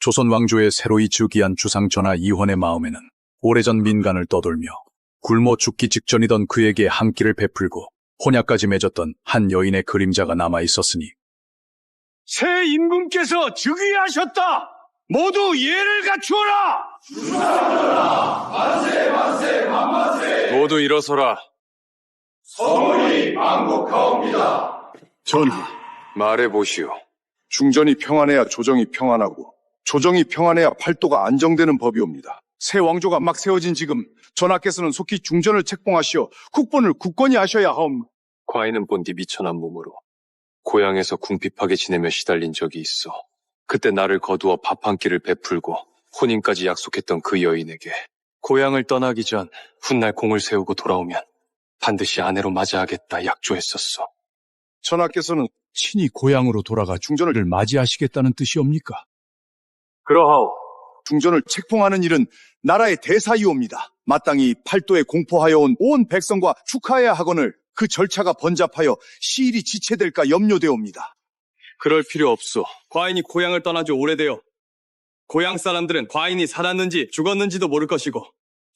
조선 왕조의 새로이 즉위한 주상 전하 이헌의 마음에는 오래전 민간을 떠돌며 굶어 죽기 직전이던 그에게 한 끼를 베풀고 혼약까지 맺었던 한 여인의 그림자가 남아 있었으니 새 임금께서 즉위하셨다. 모두 예를 갖추어라. 만세 만세 만만세. 모두 일어서라. 성원이 망국하옵니다. 전하, 말해보시오. 중전이 평안해야 조정이 평안하고 조정이 평안해야 팔도가 안정되는 법이옵니다. 새 왕조가 막 세워진 지금 전하께서는 속히 중전을 책봉하시어 국본을 굳건히 하셔야 하옵니다. 과인은 본디 미천한 몸으로 고향에서 궁핍하게 지내며 시달린 적이 있어. 그때 나를 거두어 밥 한 끼를 베풀고 혼인까지 약속했던 그 여인에게 고향을 떠나기 전 훗날 공을 세우고 돌아오면 반드시 아내로 맞이하겠다 약조했었어. 전하께서는 친히 고향으로 돌아가 중전을 맞이하시겠다는 뜻이옵니까? 그러하오. 중전을 책봉하는 일은 나라의 대사이옵니다. 마땅히 팔도에 공포하여 온 온 백성과 축하해야 하거늘 그 절차가 번잡하여 시일이 지체될까 염려되옵니다. 그럴 필요 없소. 과인이 고향을 떠난 지 오래되어 고향 사람들은 과인이 살았는지 죽었는지도 모를 것이고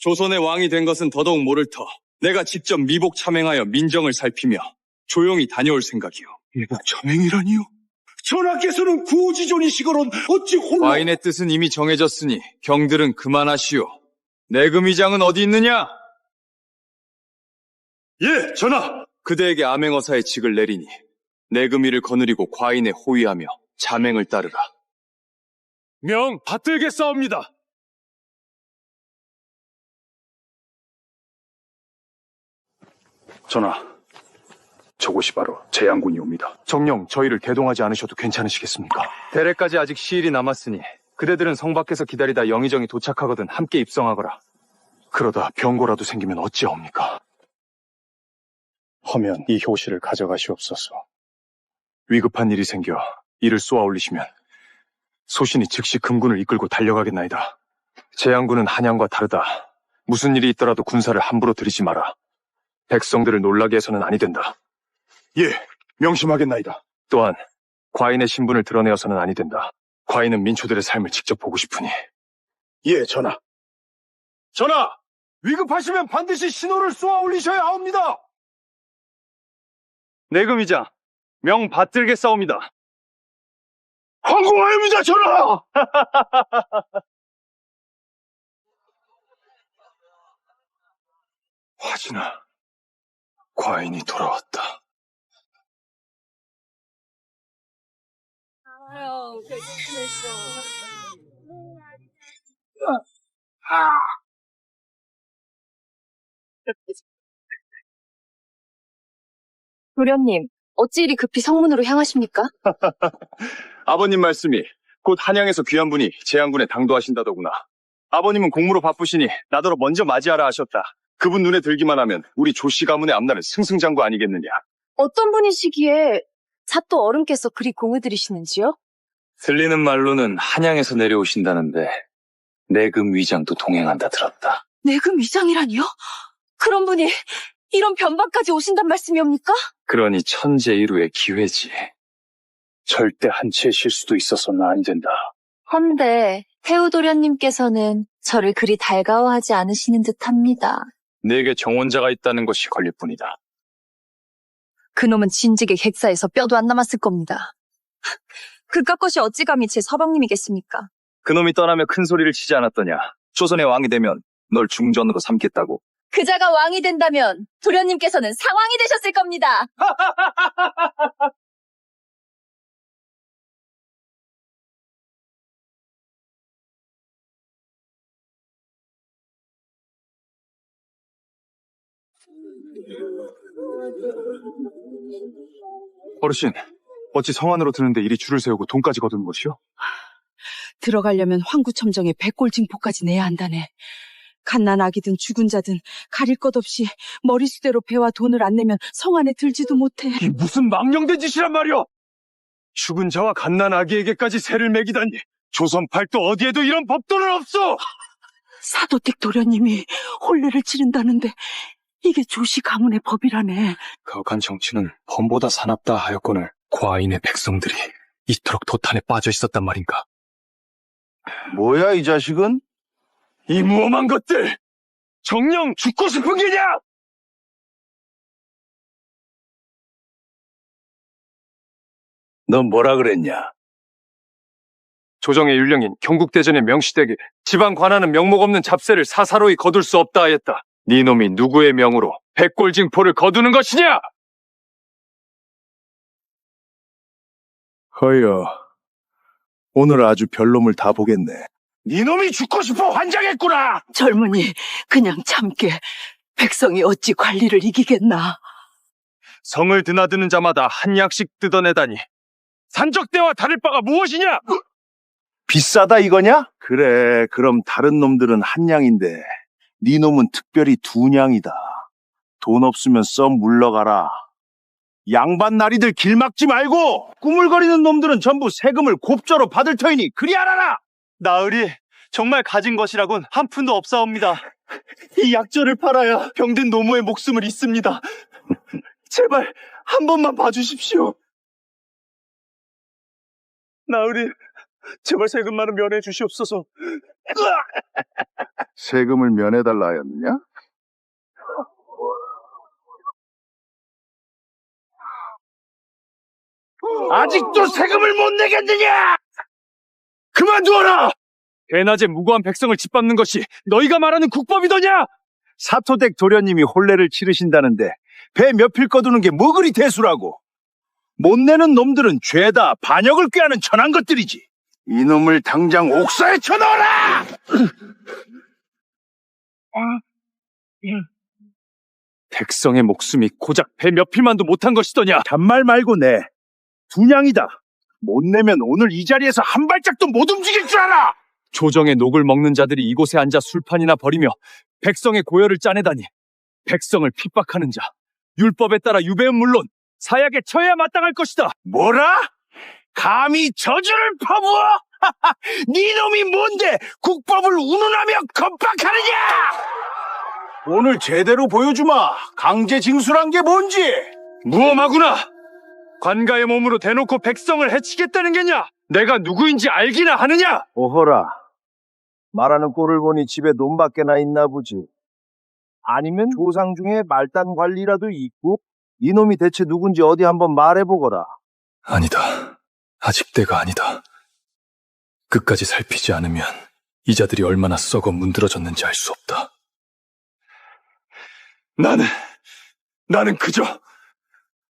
조선의 왕이 된 것은 더더욱 모를 터 내가 직접 미복 참행하여 민정을 살피며 조용히 다녀올 생각이오. 미복 참행이라니요? 전하께서는 구지존이시거론 어찌 홀로... 과인의 뜻은 이미 정해졌으니 경들은 그만하시오. 내금위장은 어디 있느냐? 예, 전하! 그대에게 암행어사의 직을 내리니 내금위를 거느리고 과인에 호위하며 자맹을 따르라. 명 받들겠사옵니다. 전하, 저곳이 바로 재양군이옵니다. 정녕 저희를 대동하지 않으셔도 괜찮으시겠습니까? 대례까지 아직 시일이 남았으니 그대들은 성 밖에서 기다리다 영의정이 도착하거든 함께 입성하거라. 그러다 병고라도 생기면 어찌하옵니까? 허면 이 효시를 가져가시옵소서. 위급한 일이 생겨 이를 쏘아 올리시면 소신이 즉시 금군을 이끌고 달려가겠나이다. 재양군은 한양과 다르다. 무슨 일이 있더라도 군사를 함부로 들이지 마라. 백성들을 놀라게 해서는 아니 된다. 예, 명심하겠나이다. 또한 과인의 신분을 드러내어서는 아니 된다. 과인은 민초들의 삶을 직접 보고 싶으니. 예, 전하. 전하! 위급하시면 반드시 신호를 쏘아 올리셔야 하옵니다. 내금위장, 명 받들겠사옵니다. 황공하옵니다, 전하! 화진아, 과인이 돌아왔다. 도련님, 어찌 이리 급히 성문으로 향하십니까? 아버님 말씀이 곧 한양에서 귀한 분이 재양군에 당도하신다더구나. 아버님은 공무로 바쁘시니 나더러 먼저 맞이하라 하셨다. 그분 눈에 들기만 하면 우리 조씨 가문의 앞날은 승승장구 아니겠느냐. 어떤 분이시기에 잣도 어른께서 그리 공을 들이시는지요? 들리는 말로는 한양에서 내려오신다는데 내금 위장도 동행한다 들었다. 내금 위장이라니요? 그런 분이 이런 변방까지 오신단 말씀이옵니까? 그러니 천재일우의 기회지. 절대 한치의 실수도 있어서는 안 된다. 헌데 태우도련님께서는 저를 그리 달가워하지 않으시는 듯합니다. 내게 정원자가 있다는 것이 걸릴 뿐이다. 그놈은 진즉에 객사에서 뼈도 안 남았을 겁니다. 그깟 것이 어찌 감히 제 서방님이겠습니까? 그놈이 떠나며 큰 소리를 치지 않았더냐. 조선의 왕이 되면 널 중전으로 삼겠다고. 그자가 왕이 된다면 도련님께서는 상왕이 되셨을 겁니다. 어르신, 어찌 성 안으로 드는데 이리 줄을 세우고 돈까지 거두는 것이요? 들어가려면 황구첨정에 백골징포까지 내야 한다네. 갓난 아기든 죽은 자든 가릴 것 없이 머리수대로 배와 돈을 안 내면 성 안에 들지도 못해. 이 무슨 망령된 짓이란 말이오! 죽은 자와 갓난 아기에게까지 세를 매기다니 조선 팔도 어디에도 이런 법도는 없어! 사도댁 도련님이 혼례를 치른다는데 이게 조씨 가문의 법이라네. 가혹한 정치는 범보다 사납다 하였거늘 과인의 백성들이 이토록 도탄에 빠져 있었단 말인가. 뭐야, 이 자식은? 이 무엄한 것들! 정녕 죽고 싶은 게냐? 넌 뭐라 그랬냐? 조정의 율령인 경국대전의 명시되게 지방 관하는 명목 없는 잡세를 사사로이 거둘 수 없다 하였다. 네 놈이 누구의 명으로 백골징포를 거두는 것이냐? 허여, 오늘 아주 별놈을 다 보겠네. 니놈이 죽고 싶어 환장했구나! 젊은이 그냥 참게. 백성이 어찌 관리를 이기겠나. 성을 드나드는 자마다 한 약씩 뜯어내다니 산적대와 다를 바가 무엇이냐? 비싸다 이거냐? 그래, 그럼 다른 놈들은 한 냥인데 네 놈은 특별히 두 냥이다. 돈 없으면 썩 물러가라. 양반 나리들 길 막지 말고 꾸물거리는 놈들은 전부 세금을 곱저로 받을 터이니 그리 알아라. 나으리 정말 가진 것이라곤 한 푼도 없사옵니다. 이 약초를 팔아야 병든 노모의 목숨을 잇습니다. 제발 한 번만 봐주십시오. 나으리 제발 세금만은 면해 주시옵소서. 세금을 면해달라 하였느냐? 아직도 세금을 못 내겠느냐? 그만두어라! 대낮에 무고한 백성을 짓밟는 것이 너희가 말하는 국법이더냐? 사토댁 도련님이 혼례를 치르신다는데 배 몇 필 거두는 게 뭐 그리 대수라고? 못 내는 놈들은 죄다 반역을 꾀하는 천한 것들이지. 이놈을 당장 옥사에 쳐넣어라! 백성의 목숨이 고작 배 몇 필만도 못한 것이더냐? 잔말 말고 내. 두 냥이다. 못 내면 오늘 이 자리에서 한 발짝도 못 움직일 줄 알아! 조정의 녹을 먹는 자들이 이곳에 앉아 술판이나 벌이며 백성의 고열을 짜내다니 백성을 핍박하는 자 율법에 따라 유배는 물론 사약에 처해야 마땅할 것이다. 뭐라? 감히 저주를 퍼부어? 네 놈이 뭔데 국법을 운운하며 겁박하느냐? 오늘 제대로 보여주마. 강제 징수란 게 뭔지. 무엄하구나. 관가의 몸으로 대놓고 백성을 해치겠다는 게냐? 내가 누구인지 알기나 하느냐? 오호라. 말하는 꼴을 보니 집에 돈밖에나 있나 보지. 아니면 조상 중에 말단 관리라도 있고? 이놈이 대체 누군지 어디 한번 말해보거라. 아니다. 아직 때가 아니다. 끝까지 살피지 않으면 이 자들이 얼마나 썩어 문드러졌는지 알 수 없다. 나는 그저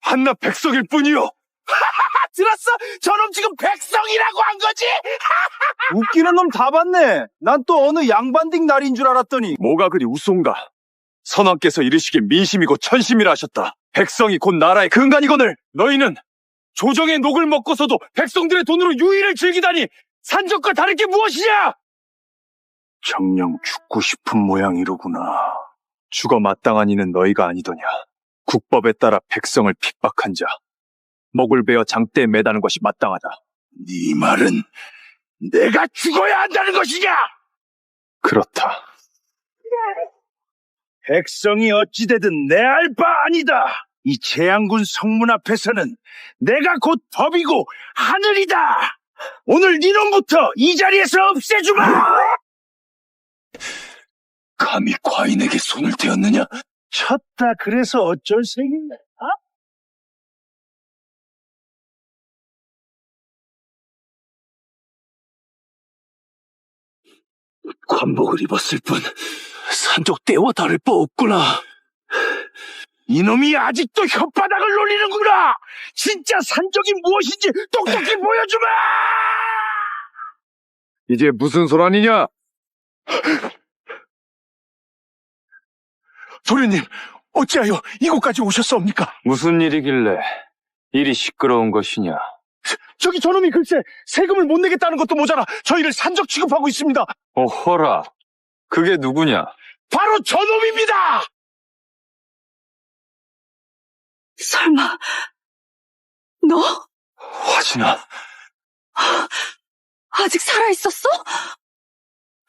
한낱 백성일 뿐이요. 들었어? 저놈 지금 백성이라고 한 거지? 웃기는 놈 다 봤네. 난 또 어느 양반딩 날인 줄 알았더니. 뭐가 그리 우스운가? 선왕께서 이르시길 민심이고 천심이라 하셨다. 백성이 곧 나라의 근간이거늘 너희는 조정의 녹을 먹고서도 백성들의 돈으로 유의를 즐기다니 산적과 다를 게 무엇이냐? 정녕 죽고 싶은 모양이로구나. 죽어 마땅한 이는 너희가 아니더냐. 국법에 따라 백성을 핍박한 자 목을 베어 장대에 매다는 것이 마땅하다. 네 말은 내가 죽어야 한다는 것이냐? 그렇다. 백성이 어찌되든 내 알 바 아니다. 이 재앙군 성문 앞에서는 내가 곧 법이고 하늘이다. 오늘 니놈부터 이 자리에서 없애주마. 감히 과인에게 손을 대었느냐? 쳤다 그래서 어쩔 셈이냐? 관복을 입었을 뿐 산적 때와 다를 바 없구나. 이놈이 아직도 혓바닥을 놀리는구나. 진짜 산적이 무엇인지 똑똑히 보여주마. 이게 무슨 소란이냐? 도련님, 어찌하여 이곳까지 오셨사옵니까? 무슨 일이길래 일이 시끄러운 것이냐? 저기 저놈이 글쎄 세금을 못 내겠다는 것도 모자라 저희를 산적 취급하고 있습니다. 어허라, 그게 누구냐? 바로 저놈입니다. 설마 너 화진아, 아직 살아있었어?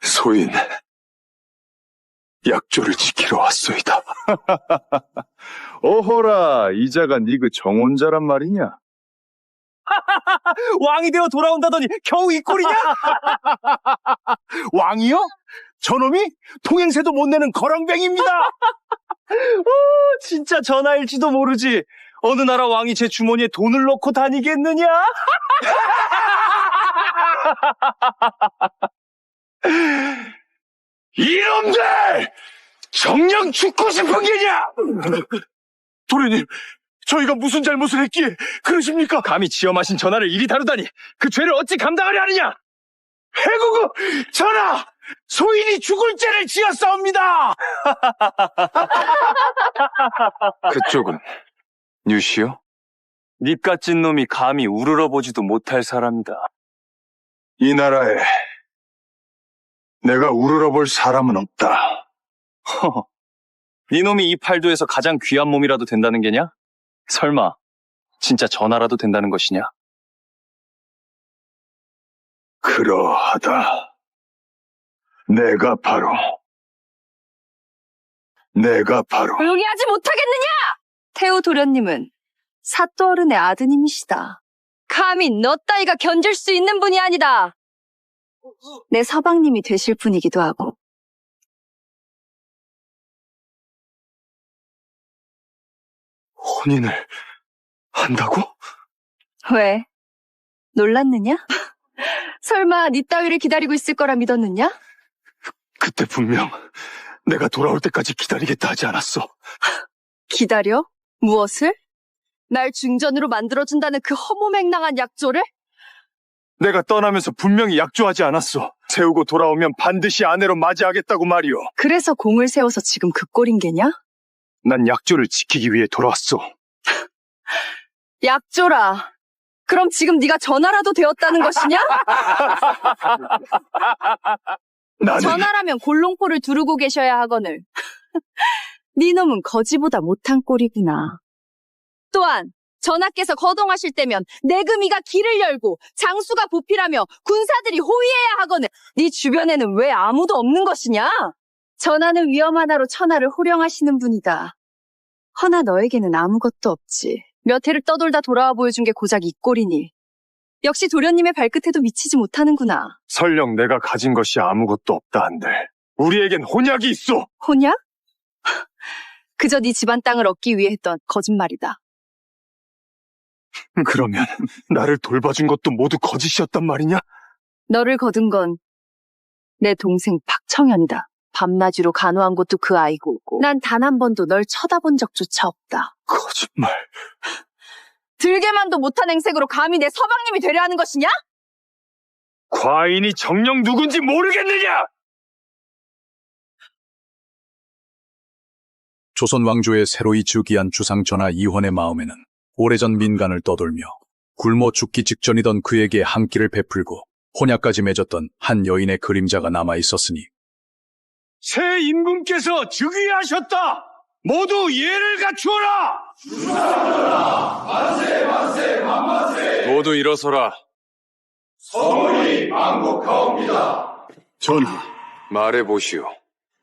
소인, 약조를 지키러 왔소이다. 어허라, 이자가 네 그 정혼자란 말이냐? 왕이 되어 돌아온다더니 겨우 이 꼴이냐? 왕이요? 저놈이 통행세도 못 내는 거렁뱅입니다. 진짜 전하일지도 모르지. 어느 나라 왕이 제 주머니에 돈을 넣고 다니겠느냐? 이놈들! 정녕 죽고 싶은 게냐? 도련님, 저희가 무슨 잘못을 했기에 그러십니까? 감히 지엄하신 전하를 이리 다루다니 그 죄를 어찌 감당하려 하느냐? 해구구 전하! 소인이 죽을 죄를 지었사옵니다! 그쪽은 뉴시요? 닙같은 놈이 감히 우러러보지도 못할 사람이다. 이 나라에 내가 우러러볼 사람은 없다. 허허, 이놈이 이 팔도에서 가장 귀한 몸이라도 된다는 게냐? 설마 진짜 전하라도 된다는 것이냐? 그러하다. 내가 바로 조용히 하지 못하겠느냐! 태우 도련님은 사또 어른의 아드님이시다. 감히 너 따위가 견딜 수 있는 분이 아니다. 내 서방님이 되실 분이기도 하고. 혼인을 한다고? 왜? 놀랐느냐? 설마 네 따위를 기다리고 있을 거라 믿었느냐? 그때 분명 내가 돌아올 때까지 기다리겠다 하지 않았어. 기다려? 무엇을? 날 중전으로 만들어준다는 그 허무맹랑한 약조를? 내가 떠나면서 분명히 약조하지 않았어. 세우고 돌아오면 반드시 아내로 맞이하겠다고 말이오. 그래서 공을 세워서 지금 그 꼴인 게냐? 난 약조를 지키기 위해 돌아왔어. 약조라. 그럼 지금 네가 전하라도 되었다는 것이냐? 나는 전하라면 골롱포를 두르고 계셔야 하거늘. 네 놈은 거지보다 못한 꼴이구나. 또한 전하께서 거동하실 때면 내금이가 길을 열고 장수가 보필하며 군사들이 호위해야 하거늘. 네 주변에는 왜 아무도 없는 것이냐? 전하는 위험 하나로 천하를 호령하시는 분이다. 허나 너에게는 아무것도 없지. 몇 해를 떠돌다 돌아와 보여준 게 고작 이 꼴이니. 역시 도련님의 발끝에도 미치지 못하는구나. 설령 내가 가진 것이 아무것도 없다 한들 우리에겐 혼약이 있어. 혼약? 그저 네 집안 땅을 얻기 위해 했던 거짓말이다. 그러면 나를 돌봐준 것도 모두 거짓이었단 말이냐? 너를 거둔 건 내 동생 박청현이다. 밤낮으로 간호한 것도 그 아이고, 난 단 한 번도 널 쳐다본 적조차 없다. 거짓말. 들게만도 못한 행색으로 감히 내 서방님이 되려 하는 것이냐? 과인이 정녕 누군지 모르겠느냐? 조선 왕조의 새로이 즉위한 주상 전하 이헌의 마음에는 오래전 민간을 떠돌며 굶어 죽기 직전이던 그에게 한 끼를 베풀고 혼약까지 맺었던 한 여인의 그림자가 남아 있었으니 새 임금께서 즉위하셨다. 모두 예를 갖추어라. 만세 만세 만만세. 모두 일어서라. 서울이 망국하옵니다. 전하, 말해보시오.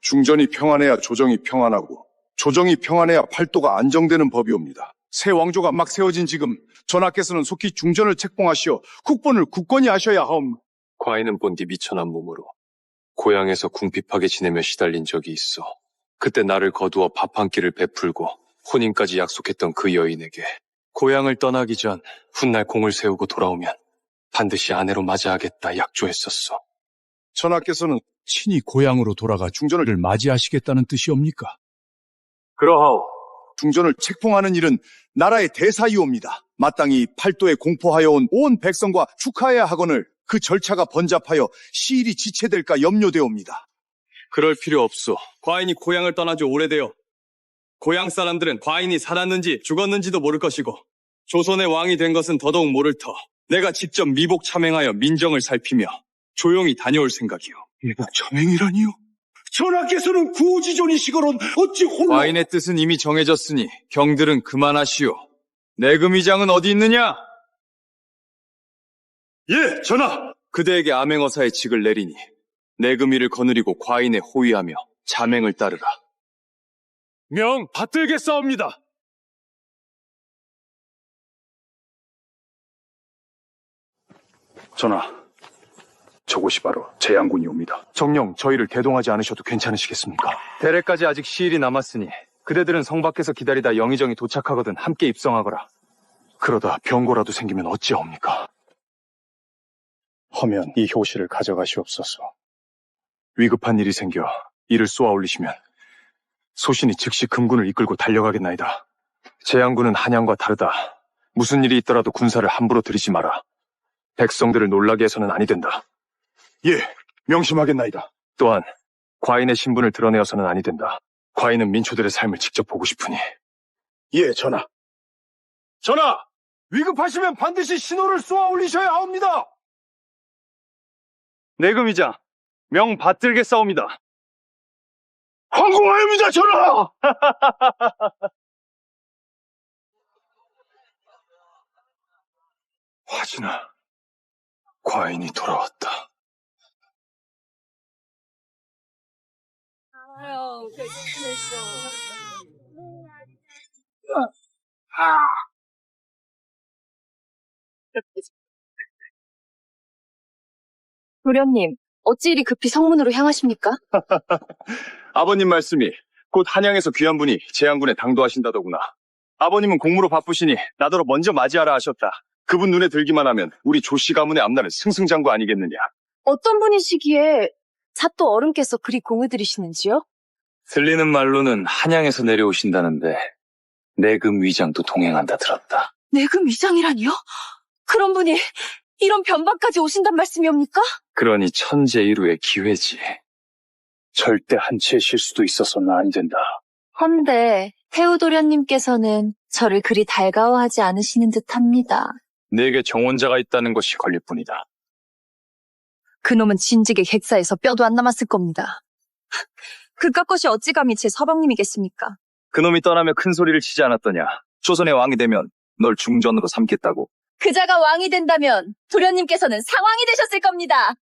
중전이 평안해야 조정이 평안하고 조정이 평안해야 팔도가 안정되는 법이옵니다. 새 왕조가 막 세워진 지금 전하께서는 속히 중전을 책봉하시어 국본을 굳건히 하셔야 하옵니다. 과인은 본디 미천한 몸으로 고향에서 궁핍하게 지내며 시달린 적이 있어. 그때 나를 거두어 밥 한 끼를 베풀고 혼인까지 약속했던 그 여인에게 고향을 떠나기 전 훗날 공을 세우고 돌아오면 반드시 아내로 맞이하겠다 약조했었어. 전하께서는 친히 고향으로 돌아가 중전을 맞이하시겠다는 뜻이옵니까? 그러하오. 중전을 책봉하는 일은 나라의 대사이옵니다. 마땅히 팔도에 공포하여 온 온 백성과 축하해야 하거늘 그 절차가 번잡하여 시일이 지체될까 염려되옵니다. 그럴 필요 없소. 과인이 고향을 떠난 지 오래되어 고향 사람들은 과인이 살았는지 죽었는지도 모를 것이고 조선의 왕이 된 것은 더더욱 모를 터 내가 직접 미복 참행하여 민정을 살피며 조용히 다녀올 생각이오. 미복 참행이라니요? 전하께서는 구지존이시거론 어찌 홀로... 과인의 뜻은 이미 정해졌으니 경들은 그만하시오. 내금위장은 어디 있느냐? 예, 전하! 그대에게 암행어사의 직을 내리니 내금위를 거느리고 과인에 호위하며 자맹을 따르라. 명 받들겠사옵니다. 전하, 저곳이 바로 재앙군이옵니다. 정령 저희를 대동하지 않으셔도 괜찮으시겠습니까? 대례까지 아직 시일이 남았으니 그대들은 성 밖에서 기다리다 영의정이 도착하거든 함께 입성하거라. 그러다 병고라도 생기면 어찌하옵니까? 허면 이 효시를 가져가시옵소서. 위급한 일이 생겨 이를 쏘아 올리시면 소신이 즉시 금군을 이끌고 달려가겠나이다. 재앙군은 한양과 다르다. 무슨 일이 있더라도 군사를 함부로 들이지 마라. 백성들을 놀라게 해서는 아니 된다. 예, 명심하겠나이다. 또한 과인의 신분을 드러내어서는 아니 된다. 과인은 민초들의 삶을 직접 보고 싶으니. 예, 전하. 전하! 위급하시면 반드시 신호를 쏘아 올리셔야 하옵니다. 내금이장 명 받들겠사옵니다. 황공하옵니다, 전하! 화진아, 과인이 돌아왔다. 도련님, 어찌 이리 급히 성문으로 향하십니까? 아버님 말씀이 곧 한양에서 귀한 분이 재앙군에 당도하신다더구나. 아버님은 공무로 바쁘시니 나더러 먼저 맞이하라 하셨다. 그분 눈에 들기만 하면 우리 조씨 가문의 앞날은 승승장구 아니겠느냐. 어떤 분이시기에 잣도 어른께서 그리 공을 들이시는지요? 들리는 말로는 한양에서 내려오신다는데 내금 위장도 동행한다 들었다. 내금 위장이라니요? 그런 분이 이런 변방까지 오신단 말씀이옵니까? 그러니 천재일우의 기회지. 절대 한치의 실수도 있어서는 안 된다. 헌데 태우도련님께서는 저를 그리 달가워하지 않으시는 듯합니다. 내게 정원자가 있다는 것이 걸릴 뿐이다. 그놈은 진즉에 객사에서 뼈도 안 남았을 겁니다. 그깟 것이 어찌 감히 제 서방님이겠습니까? 그놈이 떠나며 큰 소리를 치지 않았더냐. 조선의 왕이 되면 널 중전으로 삼겠다고. 그자가 왕이 된다면 도련님께서는 상왕이 되셨을 겁니다.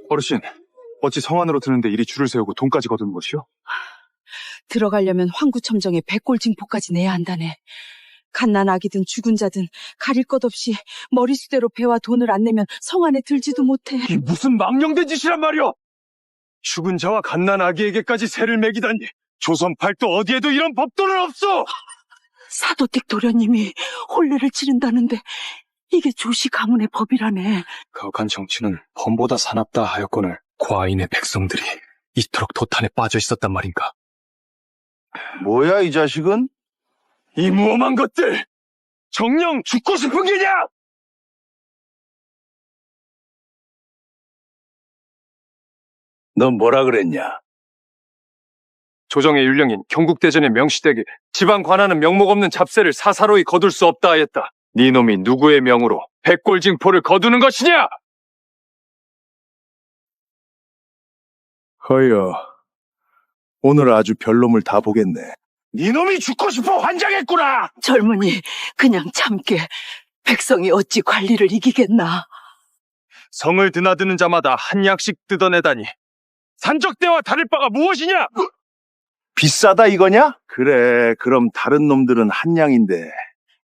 어르신, 어찌 성 안으로 드는데 이리 줄을 세우고 돈까지 거두는 것이요? 들어가려면 황구첨정에 백골징포까지 내야 한다네. 갓난 아기든 죽은 자든 가릴 것 없이 머리수대로 배와 돈을 안 내면 성 안에 들지도 못해. 이 무슨 망령된 짓이란 말이오! 죽은 자와 갓난 아기에게까지 세를 매기다니. 조선 팔도 어디에도 이런 법도는 없어! 사도댁 도련님이 혼례를 치른다는데 이게 조씨 가문의 법이라네. 가혹한 정치는 범보다 사납다 하였거늘 과인의 백성들이 이토록 도탄에 빠져 있었단 말인가. 뭐야, 이 자식은? 이 무엄한 것들! 정녕 죽고 싶은 게냐! 넌 뭐라 그랬냐? 조정의 율령인 경국대전의 명시되게 지방 관하는 명목 없는 잡세를 사사로이 거둘 수 없다 하였다. 네 놈이 누구의 명으로 백골징포를 거두는 것이냐? 허여, 오늘 아주 별놈을 다 보겠네. 네 놈이 죽고 싶어 환장했구나! 젊은이 그냥 참게. 백성이 어찌 관리를 이기겠나. 성을 드나드는 자마다 한 약씩 뜯어내다니 산적대와 다를 바가 무엇이냐? 비싸다 이거냐? 그래, 그럼 다른 놈들은 한 냥인데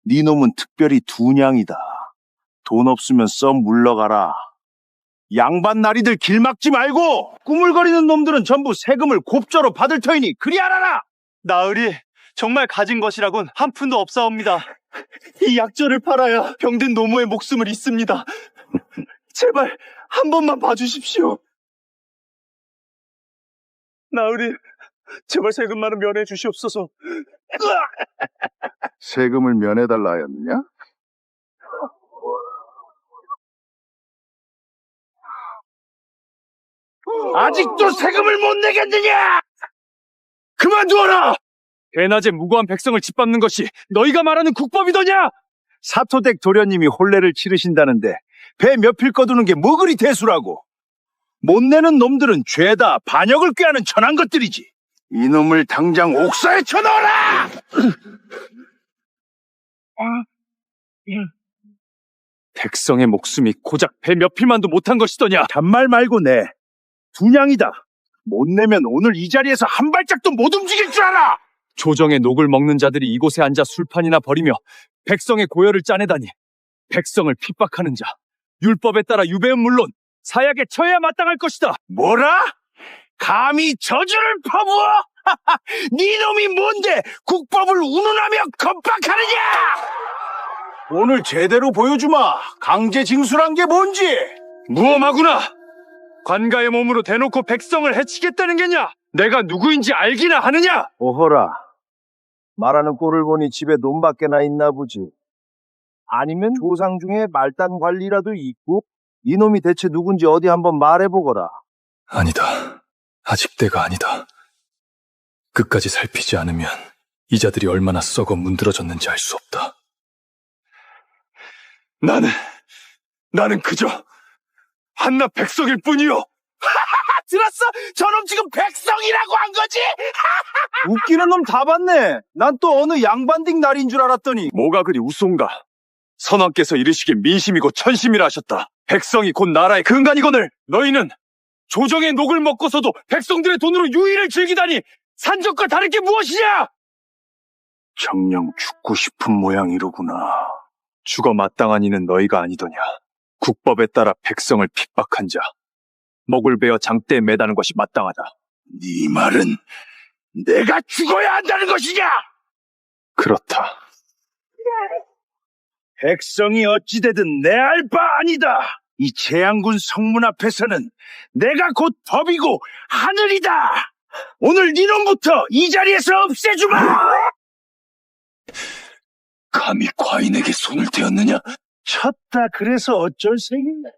네 놈은 특별히 두 냥이다. 돈 없으면 썩 물러가라. 양반 나리들 길 막지 말고 꾸물거리는 놈들은 전부 세금을 곱저로 받을 터이니 그리 알아라. 나으리 정말 가진 것이라곤 한 푼도 없사옵니다. 이 약초를 팔아야 병든 노모의 목숨을 잇습니다. 제발 한 번만 봐주십시오. 나으리 제발 세금만은 면해 주시옵소서. 세금을 면해달라 하였느냐? 아직도 세금을 못 내겠느냐? 그만두어라! 대낮에 무고한 백성을 짓밟는 것이 너희가 말하는 국법이더냐? 사토댁 도련님이 혼례를 치르신다는데 배 몇 필 거두는 게 뭐 그리 대수라고? 못 내는 놈들은 죄다 반역을 꾀하는 천한 것들이지. 이놈을 당장 옥사에 쳐넣어라! 백성의 목숨이 고작 배 몇 필만도 못한 것이더냐? 단말 말고 내. 분양이다. 못 내면 오늘 이 자리에서 한 발짝도 못 움직일 줄 알아! 조정의 녹을 먹는 자들이 이곳에 앉아 술판이나 벌이며 백성의 고열을 짜내다니. 백성을 핍박하는 자, 율법에 따라 유배는 물론 사약에 처해야 마땅할 것이다. 뭐라? 감히 저주를 퍼부어? 네 놈이 뭔데 국법을 운운하며 겁박하느냐? 오늘 제대로 보여주마. 강제 징수란 게 뭔지. 무엄하구나. 관가의 몸으로 대놓고 백성을 해치겠다는 게냐? 내가 누구인지 알기나 하느냐? 오호라. 말하는 꼴을 보니 집에 돈밖에나 있나 보지. 아니면 조상 중에 말단 관리라도 있고? 이놈이 대체 누군지 어디 한번 말해보거라. 아니다. 아직 때가 아니다. 끝까지 살피지 않으면 이 자들이 얼마나 썩어 문드러졌는지 알 수 없다. 나는 그저 한낱 백성일 뿐이요. 들었어? 저놈 지금 백성이라고 한 거지? 웃기는 놈 다 봤네. 난 또 어느 양반딩 날인 줄 알았더니. 뭐가 그리 우스운가? 선왕께서 이르시길 민심이고 천심이라 하셨다. 백성이 곧 나라의 근간이거늘. 너희는 조정의 녹을 먹고서도 백성들의 돈으로 유의를 즐기다니 산적과 다를 게 무엇이냐? 정녕 죽고 싶은 모양이로구나. 죽어 마땅한 이는 너희가 아니더냐. 국법에 따라 백성을 핍박한 자, 목을 베어 장대에 매다는 것이 마땅하다. 네 말은 내가 죽어야 한다는 것이냐? 그렇다. 백성이 어찌되든 내 알 바 아니다. 이 재앙군 성문 앞에서는 내가 곧 법이고 하늘이다. 오늘 니놈부터 이 자리에서 없애주마. 감히 과인에게 손을 대었느냐? 쳤다 그래서 어쩔 셈이냐?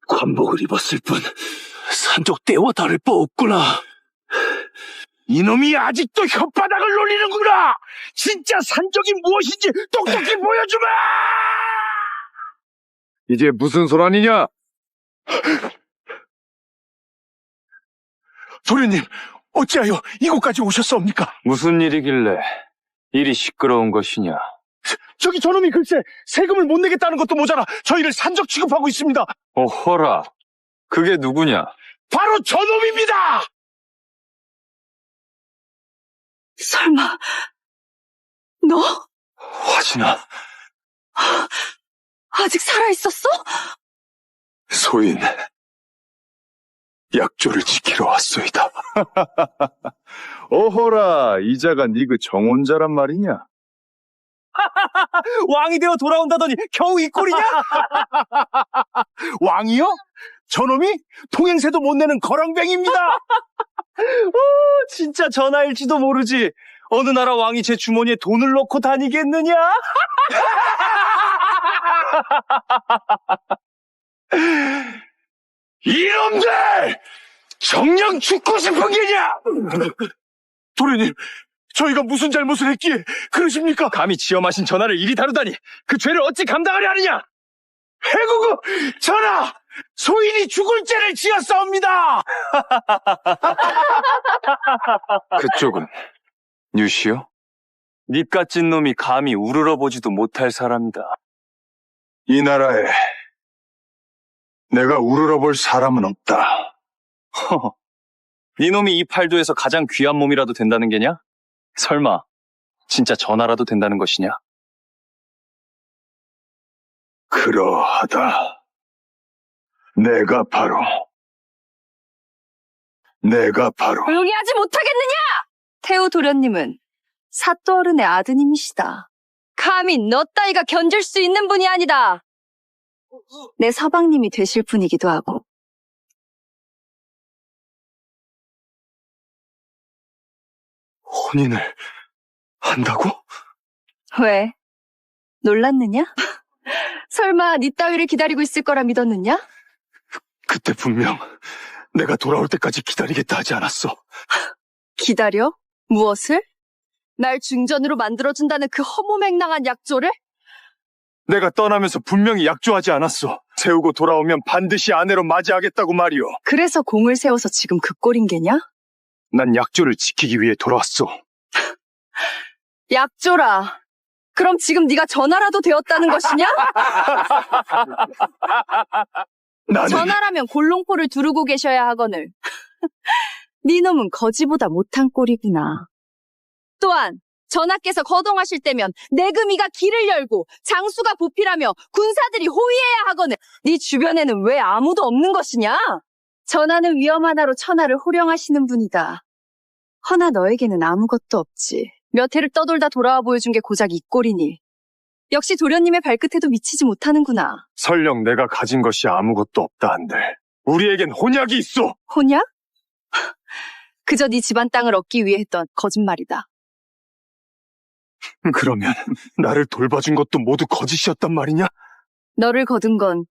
관복을 입었을 뿐 산적 때와 다를 바 없구나. 이놈이 아직도 혓바닥을 놀리는구나. 진짜 산적이 무엇인지 똑똑히 보여주마. 이제 무슨 소란이냐? 도련님, 어찌하여 이곳까지 오셨사옵니까? 무슨 일이길래 일이 시끄러운 것이냐? 저기 저놈이 글쎄 세금을 못 내겠다는 것도 모자라 저희를 산적 취급하고 있습니다. 어허라, 그게 누구냐? 바로 저놈입니다. 설마, 너? 화진아, 아직 살아있었어? 소인, 약조를 지키러 왔소이다. 어허라, 이자가 네 그 정혼자란 말이냐? 왕이 되어 돌아온다더니 겨우 이 꼴이냐? 왕이요? 저놈이 통행세도 못 내는 거렁뱅입니다. 진짜 전하일지도 모르지. 어느 나라 왕이 제 주머니에 돈을 넣고 다니겠느냐? 이놈들! 정녕 죽고 싶은 게냐? 도련님, 저희가 무슨 잘못을 했기에 그러십니까? 감히 지어 마신 전하를 이리 다루다니 그 죄를 어찌 감당하려 하느냐? 해구구 전하! 소인이 죽을 죄를 지었사옵니다. 그쪽은 뉴시요? 닙같은 놈이 감히 우러러보지도 못할 사람이다. 이 나라에 내가 우러러볼 사람은 없다. 허허, 네 놈이 이 팔도에서 가장 귀한 몸이라도 된다는 게냐? 설마 진짜 전하라도 된다는 것이냐? 그러하다. 내가 바로 조용히 하지 못하겠느냐? 태우 도련님은 사또어른의 아드님이시다. 감히 너 따위가 견딜 수 있는 분이 아니다. 내 서방님이 되실 분이기도 하고. 혼인을 한다고? 왜? 놀랐느냐? 설마 네 따위를 기다리고 있을 거라 믿었느냐? 그때 분명 내가 돌아올 때까지 기다리겠다 하지 않았어. 기다려? 무엇을? 날 중전으로 만들어준다는 그 허무맹랑한 약조를? 내가 떠나면서 분명히 약조하지 않았어. 세우고 돌아오면 반드시 아내로 맞이하겠다고 말이오. 그래서 공을 세워서 지금 그 꼴인 게냐? 난 약조를 지키기 위해 돌아왔소. 약조라. 그럼 지금 네가 전하라도 되었다는 것이냐? 나는 전하라면 골롱포를 두르고 계셔야 하거늘. 네 놈은 거지보다 못한 꼴이구나. 또한 전하께서 거동하실 때면 내금이가 길을 열고 장수가 보필하며 군사들이 호위해야 하거늘. 네 주변에는 왜 아무도 없는 것이냐? 전하는 위험 하나로 천하를 호령하시는 분이다. 허나 너에게는 아무것도 없지. 몇 해를 떠돌다 돌아와 보여준 게 고작 이 꼴이니. 역시 도련님의 발끝에도 미치지 못하는구나. 설령 내가 가진 것이 아무것도 없다 한들 우리에겐 혼약이 있어. 혼약? 그저 네 집안 땅을 얻기 위해 했던 거짓말이다. 그러면 나를 돌봐준 것도 모두 거짓이었단 말이냐? 너를 거둔 건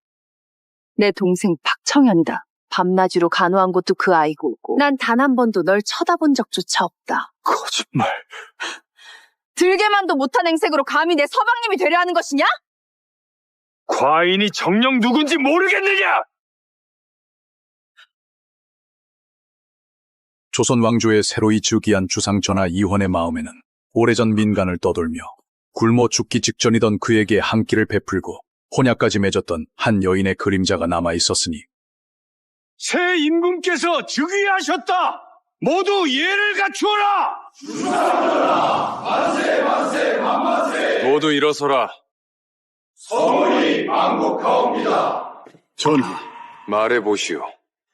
내 동생 박청현이다. 밤낮으로 간호한 것도 그 아이고 난 단 한 번도 널 쳐다본 적조차 없다. 거짓말. 들게만도 못한 행색으로 감히 내 서방님이 되려 하는 것이냐? 과인이 정녕 누군지 모르겠느냐? 조선 왕조의 새로이 즉위한 주상 전하 이헌의 마음에는 오래전 민간을 떠돌며 굶어 죽기 직전이던 그에게 한 끼를 베풀고 혼약까지 맺었던 한 여인의 그림자가 남아 있었으니 새 임금께서 즉위하셨다. 모두 예를 갖추어라. 만세 만세 만만세. 모두 일어서라. 서울이 망국하옵니다. 전하, 말해보시오.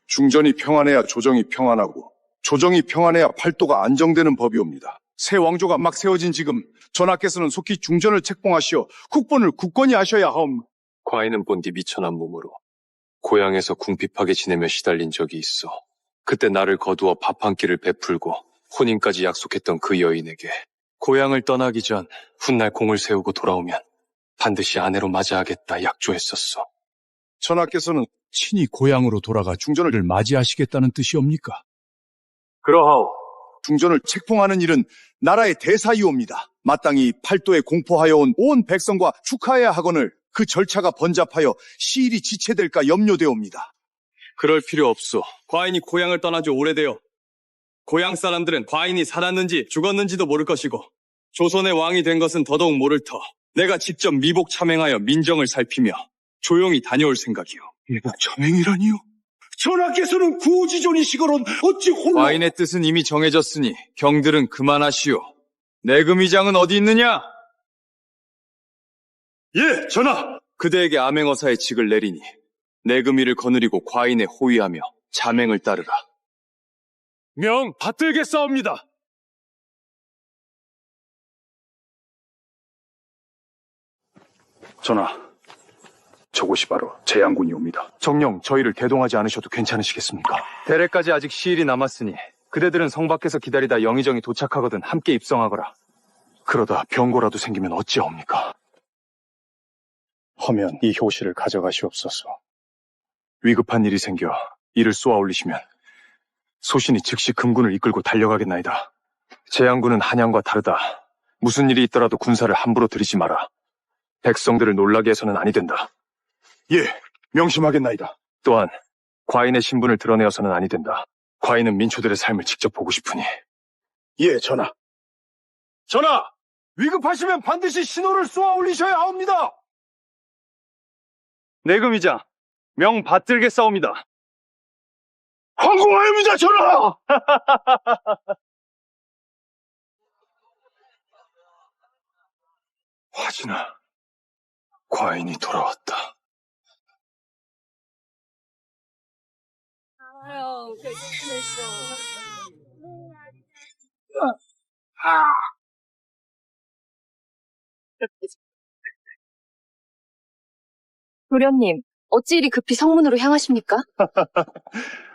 중전이 평안해야 조정이 평안하고 조정이 평안해야 팔도가 안정되는 법이옵니다. 새 왕조가 막 세워진 지금 전하께서는 속히 중전을 책봉하시어 국본을 굳건히 하셔야 하옵니다. 과인은 본디 미천한 몸으로 고향에서 궁핍하게 지내며 시달린 적이 있어. 그때 나를 거두어 밥 한 끼를 베풀고 혼인까지 약속했던 그 여인에게 고향을 떠나기 전 훗날 공을 세우고 돌아오면 반드시 아내로 맞이하겠다 약조했었어. 전하께서는 친히 고향으로 돌아가 중전을 맞이하시겠다는 뜻이옵니까? 그러하오. 중전을 책봉하는 일은 나라의 대사이옵니다. 마땅히 팔도에 공포하여 온 온 백성과 축하해야 하거늘 그 절차가 번잡하여 시일이 지체될까 염려되옵니다. 그럴 필요 없소. 과인이 고향을 떠난 지 오래되어 고향 사람들은 과인이 살았는지 죽었는지도 모를 것이고 조선의 왕이 된 것은 더더욱 모를 터. 내가 직접 미복 참행하여 민정을 살피며 조용히 다녀올 생각이오. 미복 참행이라니요? 전하께서는 구지존이시거론 어찌 홀로... 과인의 뜻은 이미 정해졌으니 경들은 그만하시오. 내금위장은 어디 있느냐? 예, 전하! 그대에게 암행어사의 직을 내리니 내금위를 거느리고 과인에 호위하며 자맹을 따르라. 명 받들겠사옵니다. 전하, 저곳이 바로 재양군이옵니다. 정녕 저희를 대동하지 않으셔도 괜찮으시겠습니까? 대례까지 아직 시일이 남았으니 그대들은 성 밖에서 기다리다 영의정이 도착하거든 함께 입성하거라. 그러다 병고라도 생기면 어찌하옵니까? 허면 이 효시를 가져가시옵소서. 위급한 일이 생겨 이를 쏘아 올리시면 소신이 즉시 금군을 이끌고 달려가겠나이다. 재양군은 한양과 다르다. 무슨 일이 있더라도 군사를 함부로 들이지 마라. 백성들을 놀라게 해서는 아니 된다. 예, 명심하겠나이다. 또한 과인의 신분을 드러내어서는 아니 된다. 과인은 민초들의 삶을 직접 보고 싶으니. 예, 전하. 전하! 위급하시면 반드시 신호를 쏘아 올리셔야 하옵니다. 내금위장 명 받들겠사옵니다. 황공하옵니다, 전하! 화진아, 과인이 돌아왔다. 도련님, 어찌 이리 급히 성문으로 향하십니까?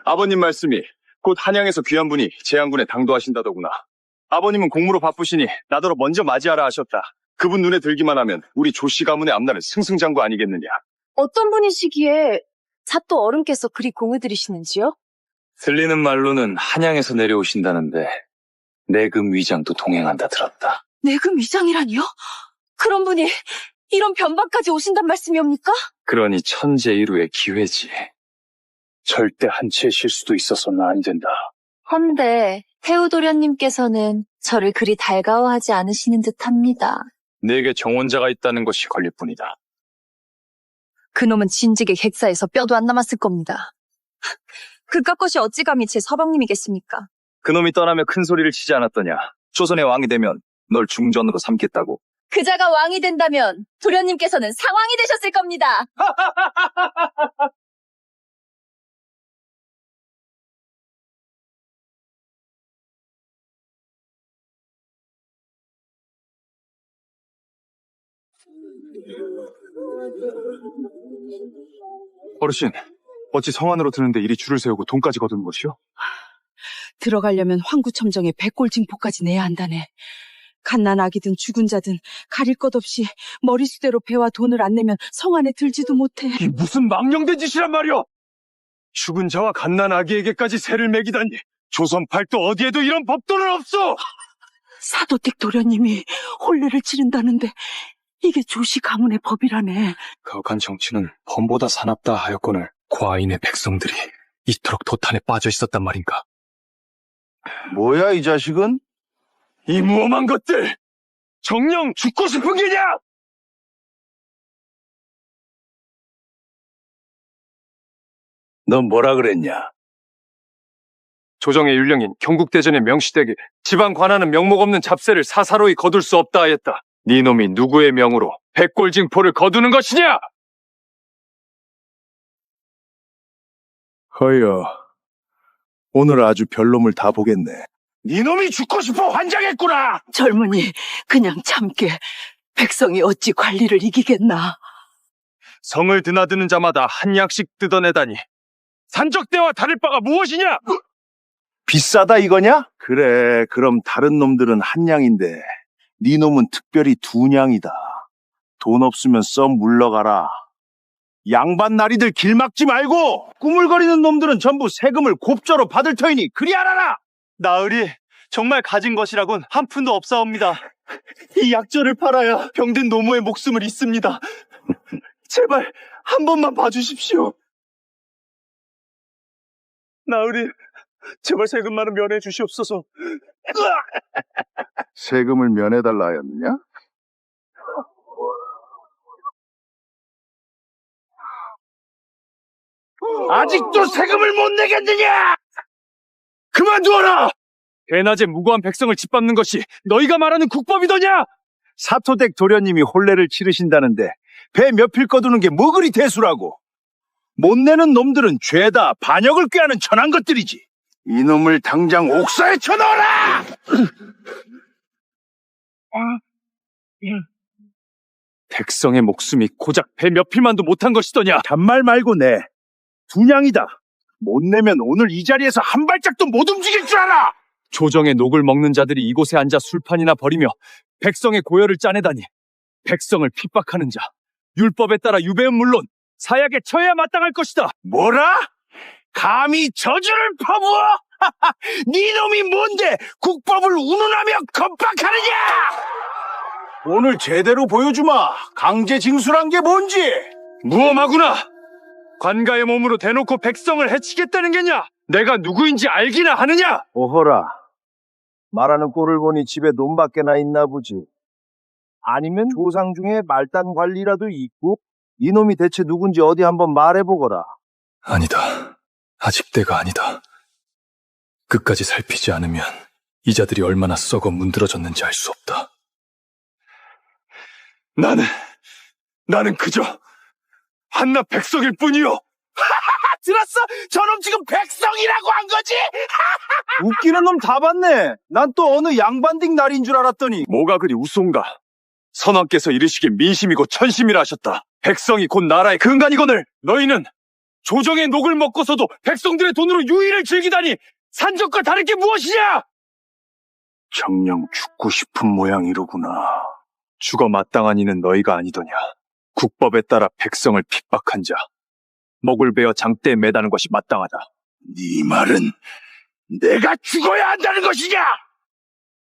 아버님 말씀이 곧 한양에서 귀한 분이 재양군에 당도하신다더구나. 아버님은 공무로 바쁘시니 나더러 먼저 맞이하라 하셨다. 그분 눈에 들기만 하면 우리 조씨 가문의 앞날은 승승장구 아니겠느냐. 어떤 분이시기에 사또 어른께서 그리 공을 들이시는지요? 들리는 말로는 한양에서 내려오신다는데 내금 위장도 동행한다 들었다. 내금 위장이라니요? 그런 분이 이런 변방까지 오신단 말씀이옵니까? 그러니 천재일우의 기회지. 절대 한치의 실수도 있어서는 안 된다. 헌데 태우도련님께서는 저를 그리 달가워하지 않으시는 듯합니다. 내게 정원자가 있다는 것이 걸릴 뿐이다. 그놈은 진즉에 객사에서 뼈도 안 남았을 겁니다. 그깟 것이 어찌 감히 제 서방님이겠습니까? 그놈이 떠나며 큰 소리를 치지 않았더냐. 조선의 왕이 되면 널 중전으로 삼겠다고. 그자가 왕이 된다면 도련님께서는 상왕이 되셨을 겁니다. 어르신, 어찌 성 안으로 드는데 이리 줄을 세우고 돈까지 거두는 것이요? 들어가려면 황구첨정에 백골징포까지 내야 한다네. 갓난 아기든 죽은 자든 가릴 것 없이 머리수대로 배와 돈을 안 내면 성 안에 들지도 못해. 이 무슨 망령된 짓이란 말이오! 죽은 자와 갓난 아기에게까지 세를 매기다니. 조선 팔도 어디에도 이런 법도는 없어! 사도댁 도련님이 혼례를 치른다는데 이게 조시 가문의 법이라네. 가혹한 정치는 범보다 사납다 하였거늘 과인의 백성들이 이토록 도탄에 빠져 있었단 말인가. 뭐야 이 자식은? 이 무엄한 것들! 정녕 죽고 싶은 게냐! 넌 뭐라 그랬냐? 조정의 율령인 경국대전의 명시되게 지방 관하는 명목 없는 잡세를 사사로이 거둘 수 없다 하였다. 네 놈이 누구의 명으로 백골징포를 거두는 것이냐? 허여, 오늘 아주 별놈을 다 보겠네. 네 놈이 죽고 싶어 환장했구나! 젊은이 그냥 참게. 백성이 어찌 관리를 이기겠나. 성을 드나드는 자마다 한 약씩 뜯어내다니 산적대와 다를 바가 무엇이냐? 비싸다 이거냐? 그래, 그럼 다른 놈들은 한 냥인데 네 놈은 특별히 두 냥이다. 돈 없으면 썩 물러가라. 양반 나리들 길 막지 말고 꾸물거리는 놈들은 전부 세금을 곱저로 받을 터이니 그리 알아라. 나으리 정말 가진 것이라곤 한 푼도 없사옵니다. 이 약절을 팔아야 병든 노모의 목숨을 잇습니다. 제발 한 번만 봐주십시오. 나으리 제발 세금만은 면해 주시옵소서. 세금을 면해달라 하였느냐? 아직도 세금을 못 내겠느냐? 그만두어라! 대낮에 무고한 백성을 짓밟는 것이 너희가 말하는 국법이더냐? 사토댁 도련님이 혼례를 치르신다는데 배 몇 필 거두는 게 뭐 그리 대수라고. 못 내는 놈들은 죄다 반역을 꾀하는 천한 것들이지. 이놈을 당장 옥사에 쳐넣어라! 백성의 목숨이 고작 배 몇 필만도 못한 것이더냐? 잔말 말고 내. 두 냥이다. 못 내면 오늘 이 자리에서 한 발짝도 못 움직일 줄 알아! 조정의 녹을 먹는 자들이 이곳에 앉아 술판이나 벌이며 백성의 고열을 짜내다니 백성을 핍박하는 자, 율법에 따라 유배은 물론 사약에 처해야 마땅할 것이다. 뭐라? 감히 저주를 퍼부어? 네 놈이 뭔데 국법을 운운하며 겁박하느냐? 오늘 제대로 보여주마. 강제 징수란 게 뭔지. 무엄하구나. 관가의 몸으로 대놓고 백성을 해치겠다는 게냐? 내가 누구인지 알기나 하느냐? 오호라. 말하는 꼴을 보니 집에 돈밖에나 있나 보지. 아니면 조상 중에 말단 관리라도 있고? 이놈이 대체 누군지 어디 한번 말해보거라. 아니다. 아직 때가 아니다. 끝까지 살피지 않으면 이자들이 얼마나 썩어 문드러졌는지 알 수 없다. 나는 그저 한낱 백성일 뿐이요. 들었어? 저놈 지금 백성이라고 한 거지? 웃기는 놈 다 봤네. 난 또 어느 양반딩 날인 줄 알았더니. 뭐가 그리 우스운가? 선왕께서 이르시길 민심이고 천심이라 하셨다. 백성이 곧 나라의 근간이거늘 너희는 조정의 녹을 먹고서도 백성들의 돈으로 유의를 즐기다니 산적과 다를 게 무엇이냐? 정녕 죽고 싶은 모양이로구나. 죽어 마땅한 이는 너희가 아니더냐. 국법에 따라 백성을 핍박한 자, 목을 베어 장대에 매다는 것이 마땅하다. 네 말은 내가 죽어야 한다는 것이냐?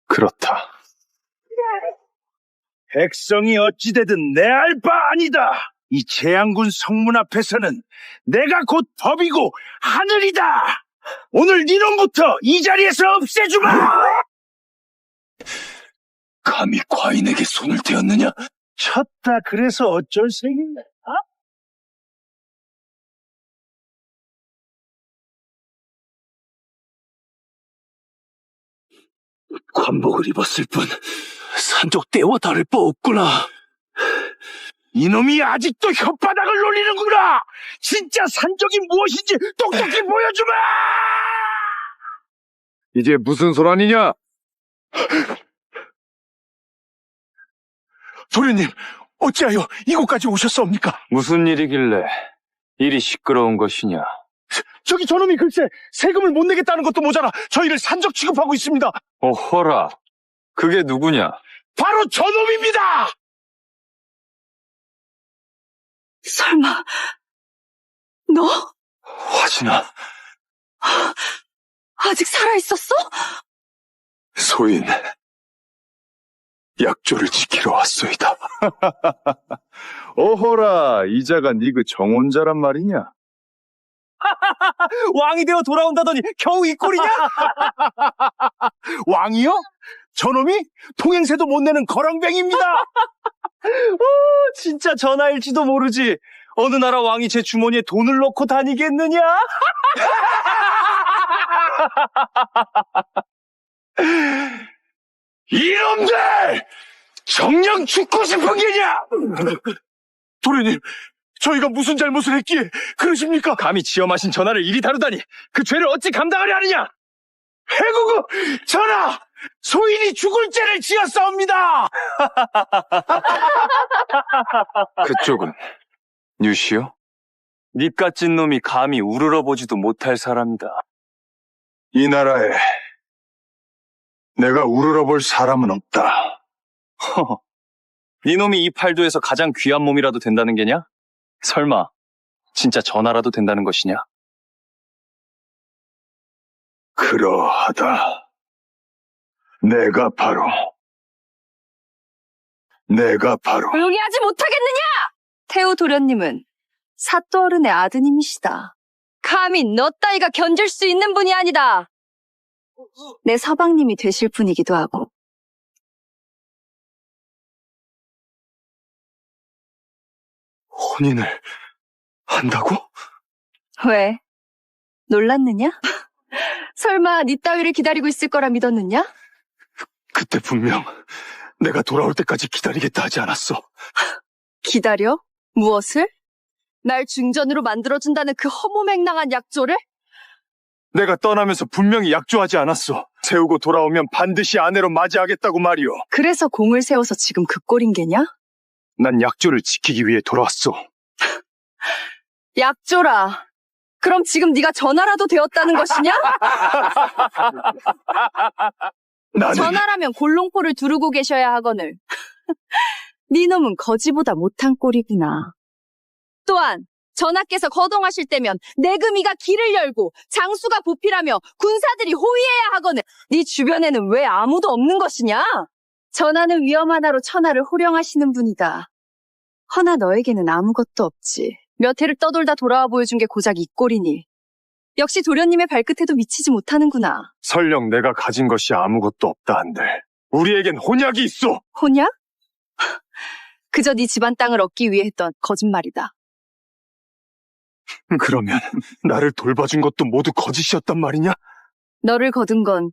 그렇다. 백성이 어찌되든 내 알 바 아니다. 이 재앙군 성문 앞에서는 내가 곧 법이고 하늘이다. 오늘 니놈부터 이 자리에서 없애주마! 감히 과인에게 손을 대었느냐? 쳤다 그래서 어쩔 셈이냐? 관복을 입었을 뿐 산적 때와 다를 바 없구나. 이놈이 아직도 혓바닥을 놀리는구나. 진짜 산적이 무엇인지 똑똑히 보여주마. 이제 무슨 소란이냐? 도련님, 어찌하여 이곳까지 오셨사옵니까? 무슨 일이길래 일이 시끄러운 것이냐? 저기 저놈이 글쎄 세금을 못 내겠다는 것도 모자라 저희를 산적 취급하고 있습니다. 어허라, 그게 누구냐? 바로 저놈입니다. 설마, 너 화진아, 아직 살아있었어? 소인, 약조를 지키러 왔소이다. 어허라, 이자가 네 그 정혼자란 말이냐? 왕이 되어 돌아온다더니 겨우 이 꼴이냐? 왕이요? 저놈이 통행세도 못 내는 거렁뱅입니다. 진짜 전하일지도 모르지. 어느 나라 왕이 제 주머니에 돈을 넣고 다니겠느냐? 이놈들! 정녕 죽고 싶은 게냐? 도련님, 저희가 무슨 잘못을 했기에 그러십니까? 감히 지엄하신 전하를 이리 다루다니 그 죄를 어찌 감당하려 하느냐? 해구구 전하! 소인이 죽을 죄를 지었사옵니다! 그쪽은 뉴시요? 닙같은 놈이 감히 우러러보지도 못할 사람이다. 이 나라에 내가 우러러볼 사람은 없다. 허허, 네 놈이 이 팔도에서 가장 귀한 몸이라도 된다는 게냐? 설마 진짜 전하라도 된다는 것이냐? 그러하다. 내가 바로 조용히 하지 못하겠느냐? 태우 도련님은 사또어른의 아드님이시다. 감히 너 따위가 견딜 수 있는 분이 아니다. 내 서방님이 되실 분이기도 하고. 혼인을 한다고? 왜? 놀랐느냐? 설마 네 따위를 기다리고 있을 거라 믿었느냐? 그때 분명 내가 돌아올 때까지 기다리겠다 하지 않았어. 기다려? 무엇을? 날 중전으로 만들어준다는 그 허무맹랑한 약조를? 내가 떠나면서 분명히 약조하지 않았어. 세우고 돌아오면 반드시 아내로 맞이하겠다고 말이오. 그래서 공을 세워서 지금 그 꼴인 게냐? 난 약조를 지키기 위해 돌아왔어. 약조라. 그럼 지금 네가 전하라도 되었다는 것이냐? 나는 전하라면 골롱포를 두르고 계셔야 하거늘. 네 놈은 거지보다 못한 꼴이구나. 또한 전하께서 거동하실 때면 내금이가 길을 열고 장수가 보필하며 군사들이 호위해야 하거늘. 네 주변에는 왜 아무도 없는 것이냐? 전하는 위험 하나로 천하를 호령하시는 분이다. 허나 너에게는 아무것도 없지. 몇 해를 떠돌다 돌아와 보여준 게 고작 이 꼴이니. 역시 도련님의 발끝에도 미치지 못하는구나. 설령 내가 가진 것이 아무것도 없다 한들 우리에겐 혼약이 있어. 혼약? 그저 네 집안 땅을 얻기 위해 했던 거짓말이다. 그러면 나를 돌봐준 것도 모두 거짓이었단 말이냐? 너를 거둔 건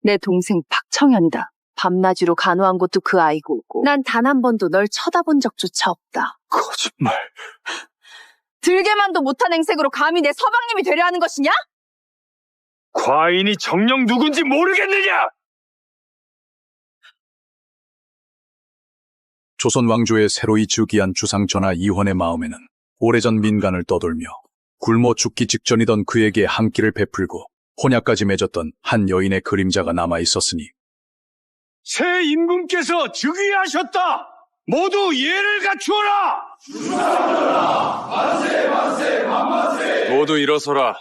내 동생 박청현이다. 밤낮으로 간호한 것도 그 아이고, 난 단 한 번도 널 쳐다본 적조차 없다. 거짓말. 들게만도 못한 행색으로 감히 내 서방님이 되려 하는 것이냐? 과인이 정녕 누군지 모르겠느냐? 조선 왕조의 새로이 즉위한 주상 전하 이헌의 마음에는 오래전 민간을 떠돌며 굶어 죽기 직전이던 그에게 한 끼를 베풀고 혼약까지 맺었던 한 여인의 그림자가 남아 있었으니 새 임금께서 즉위하셨다. 모두 예를 갖추어라. 만세 만세 만만세. 모두 일어서라.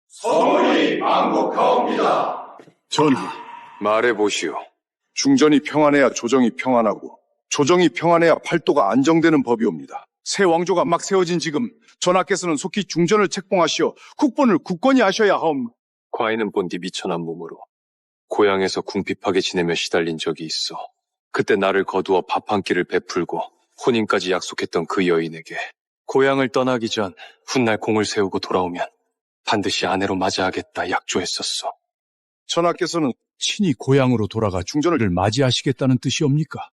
서울이 망국하옵니다. 전하, 말해보시오. 중전이 평안해야 조정이 평안하고 조정이 평안해야 팔도가 안정되는 법이옵니다. 새 왕조가 막 세워진 지금 전하께서는 속히 중전을 책봉하시어 국본을 굳건히 하셔야 하옵. 과인은 본디 미천한 몸으로 고향에서 궁핍하게 지내며 시달린 적이 있어. 그때 나를 거두어 밥 한 끼를 베풀고 혼인까지 약속했던 그 여인에게 고향을 떠나기 전 훗날 공을 세우고 돌아오면 반드시 아내로 맞이하겠다 약조했었어. 전하께서는 친히 고향으로 돌아가 중전을 맞이하시겠다는 뜻이옵니까?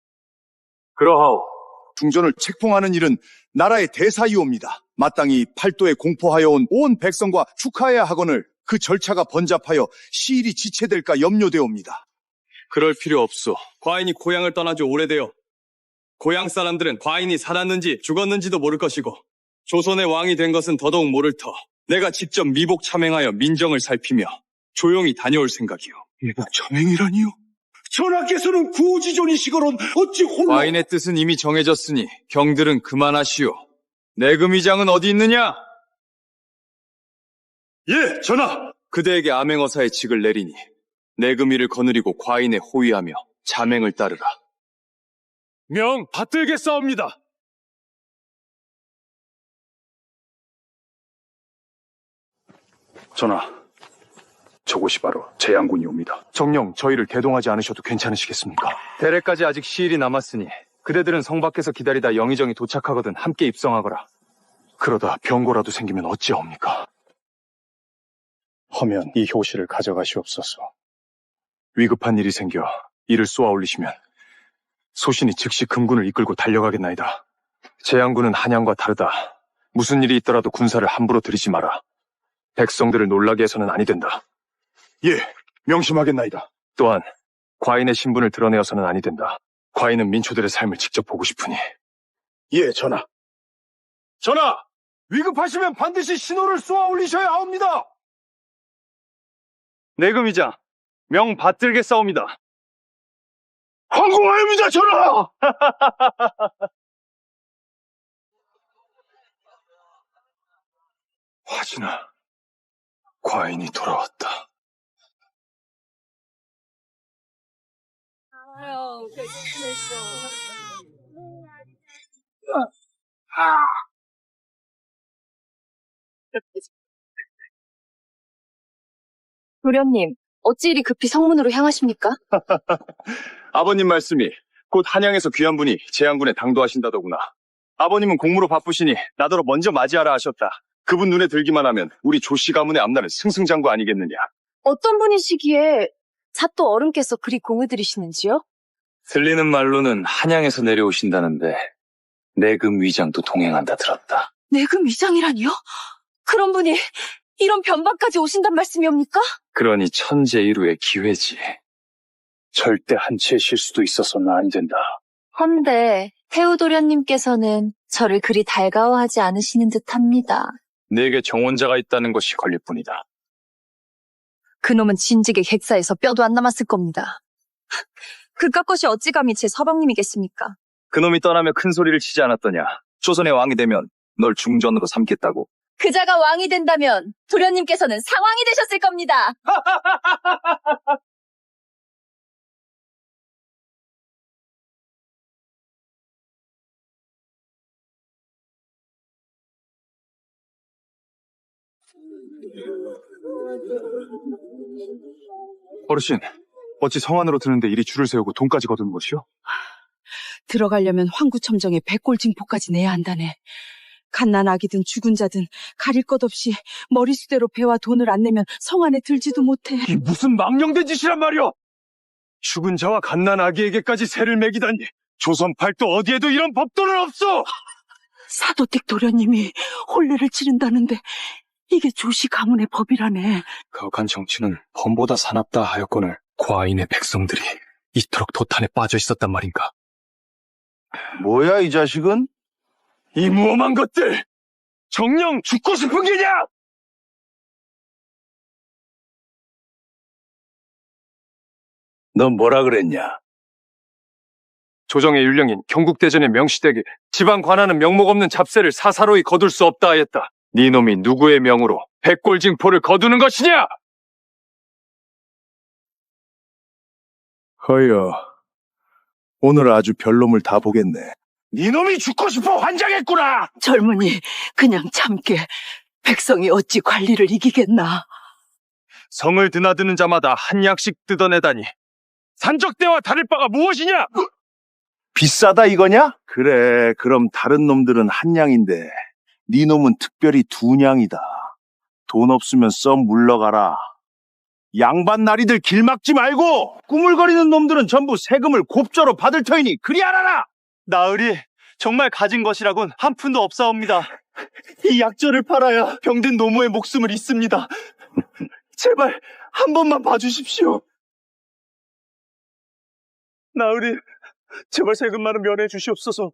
그러하오. 중전을 책봉하는 일은 나라의 대사이옵니다. 마땅히 팔도에 공포하여 온 온 백성과 축하해야 하거늘 그 절차가 번잡하여 시일이 지체될까 염려되옵니다. 그럴 필요 없소. 과인이 고향을 떠난 지 오래되어 고향 사람들은 과인이 살았는지 죽었는지도 모를 것이고 조선의 왕이 된 것은 더더욱 모를 터 내가 직접 미복 참행하여 민정을 살피며 조용히 다녀올 생각이오. 미복 참행이라니요? 전하께서는 구지존이시거론 어찌 홀로... 과인의 뜻은 이미 정해졌으니 경들은 그만하시오. 내금위장은 어디 있느냐? 예, 전하. 그대에게 암행어사의 직을 내리니 내금위를 거느리고 과인의 호위하며 자맹을 따르라. 명 받들겠사옵니다. 전하, 저곳이 바로 재양군이옵니다. 정녕 저희를 대동하지 않으셔도 괜찮으시겠습니까? 대례까지 아직 시일이 남았으니 그대들은 성 밖에서 기다리다 영의정이 도착하거든 함께 입성하거라. 그러다 병고라도 생기면 어찌하옵니까? 허면 이 효시를 가져가시옵소서. 위급한 일이 생겨 이를 쏘아 올리시면 소신이 즉시 금군을 이끌고 달려가겠나이다. 재양군은 한양과 다르다. 무슨 일이 있더라도 군사를 함부로 들이지 마라. 백성들을 놀라게 해서는 아니 된다. 예, 명심하겠나이다. 또한 과인의 신분을 드러내어서는 아니 된다. 과인은 민초들의 삶을 직접 보고 싶으니. 예, 전하. 전하! 위급하시면 반드시 신호를 쏘아 올리셔야 하옵니다. 내금위장 명 받들겠사옵니다. 황공하옵니다, 전하! 화진아, 과인이 돌아왔다. 도련님, 어찌 이리 급히 성문으로 향하십니까? 아버님 말씀이 곧 한양에서 귀한 분이 재양군에 당도하신다더구나. 아버님은 공무로 바쁘시니 나더러 먼저 맞이하라 하셨다. 그분 눈에 들기만 하면 우리 조씨 가문의 앞날은 승승장구 아니겠느냐. 어떤 분이시기에 사또 어른께서 그리 공을 들이시는지요? 들리는 말로는 한양에서 내려오신다는데 내금 위장도 동행한다 들었다. 내금 위장이라니요? 그런 분이 이런 변방까지 오신단 말씀이옵니까? 그러니 천재일우의 기회지. 절대 한치의 실수도 있어서는 안 된다. 헌데 태우도련님께서는 저를 그리 달가워하지 않으시는 듯합니다. 내게 정원자가 있다는 것이 걸릴 뿐이다. 그놈은 진즉에 객사에서 뼈도 안 남았을 겁니다. 그깟 것이 어찌 감히 제 서방님이겠습니까? 그놈이 떠나며 큰 소리를 치지 않았더냐. 조선의 왕이 되면 널 중전으로 삼겠다고. 그자가 왕이 된다면 도련님께서는 상왕이 되셨을 겁니다. 어르신, 어찌 성 안으로 드는데 이리 줄을 세우고 돈까지 거두는 것이요? 들어가려면 황구첨정에 백골징포까지 내야 한다네. 갓난 아기든 죽은 자든 가릴 것 없이 머리수대로 배와 돈을 안 내면 성 안에 들지도 못해. 이게 무슨 망령된 짓이란 말이오! 죽은 자와 갓난 아기에게까지 세를 매기다니. 조선 팔도 어디에도 이런 법도는 없어! 사도댁 도련님이 혼례를 치른다는데 이게 조씨 가문의 법이라네. 가혹한 정치는 범보다 사납다 하였거늘 과인의 백성들이 이토록 도탄에 빠져 있었단 말인가. 뭐야, 이 자식은? 이 무엄한 것들! 정녕 죽고 싶은 게냐! 넌 뭐라 그랬냐? 조정의 율령인 경국대전의 명시되게 지방 관하는 명목 없는 잡세를 사사로이 거둘 수 없다 하였다. 네 놈이 누구의 명으로 백골징포를 거두는 것이냐! 허여, 오늘 아주 별놈을 다 보겠네. 니놈이 죽고 싶어 환장했구나. 젊은이 그냥 참게. 백성이 어찌 관리를 이기겠나. 성을 드나드는 자마다 한 약씩 뜯어내다니 산적대와 다를 바가 무엇이냐? 비싸다 이거냐? 그래, 그럼 다른 놈들은 한 냥인데 네 놈은 특별히 두 냥이다. 돈 없으면 썩 물러가라. 양반 나리들 길 막지 말고 꾸물거리는 놈들은 전부 세금을 곱저로 받을 터이니 그리 알아라. 나으리 정말 가진 것이라곤 한 푼도 없사옵니다. 이 약조를 팔아야 병든 노모의 목숨을 잇습니다. 제발 한 번만 봐주십시오. 나으리 제발 세금만은 면해 주시옵소서.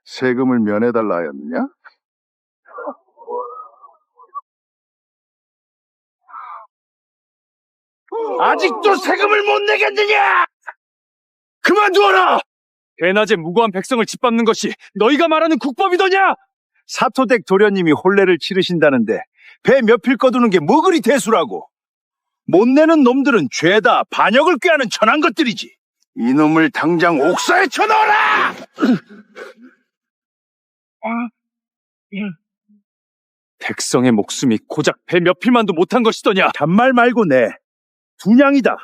세금을 면해달라 하였느냐? 아직도 세금을 못 내겠느냐? 그만두어라! 대낮에 무고한 백성을 짓밟는 것이 너희가 말하는 국법이더냐? 사토댁 도련님이 혼례를 치르신다는데 배 몇 필 거두는 게 뭐 그리 대수라고. 못 내는 놈들은 죄다 반역을 꾀하는 천한 것들이지. 이놈을 당장 옥사에 쳐넣어라! 백성의 목숨이 고작 배 몇 필만도 못한 것이더냐? 잔말 말고 내. 두 냥이다.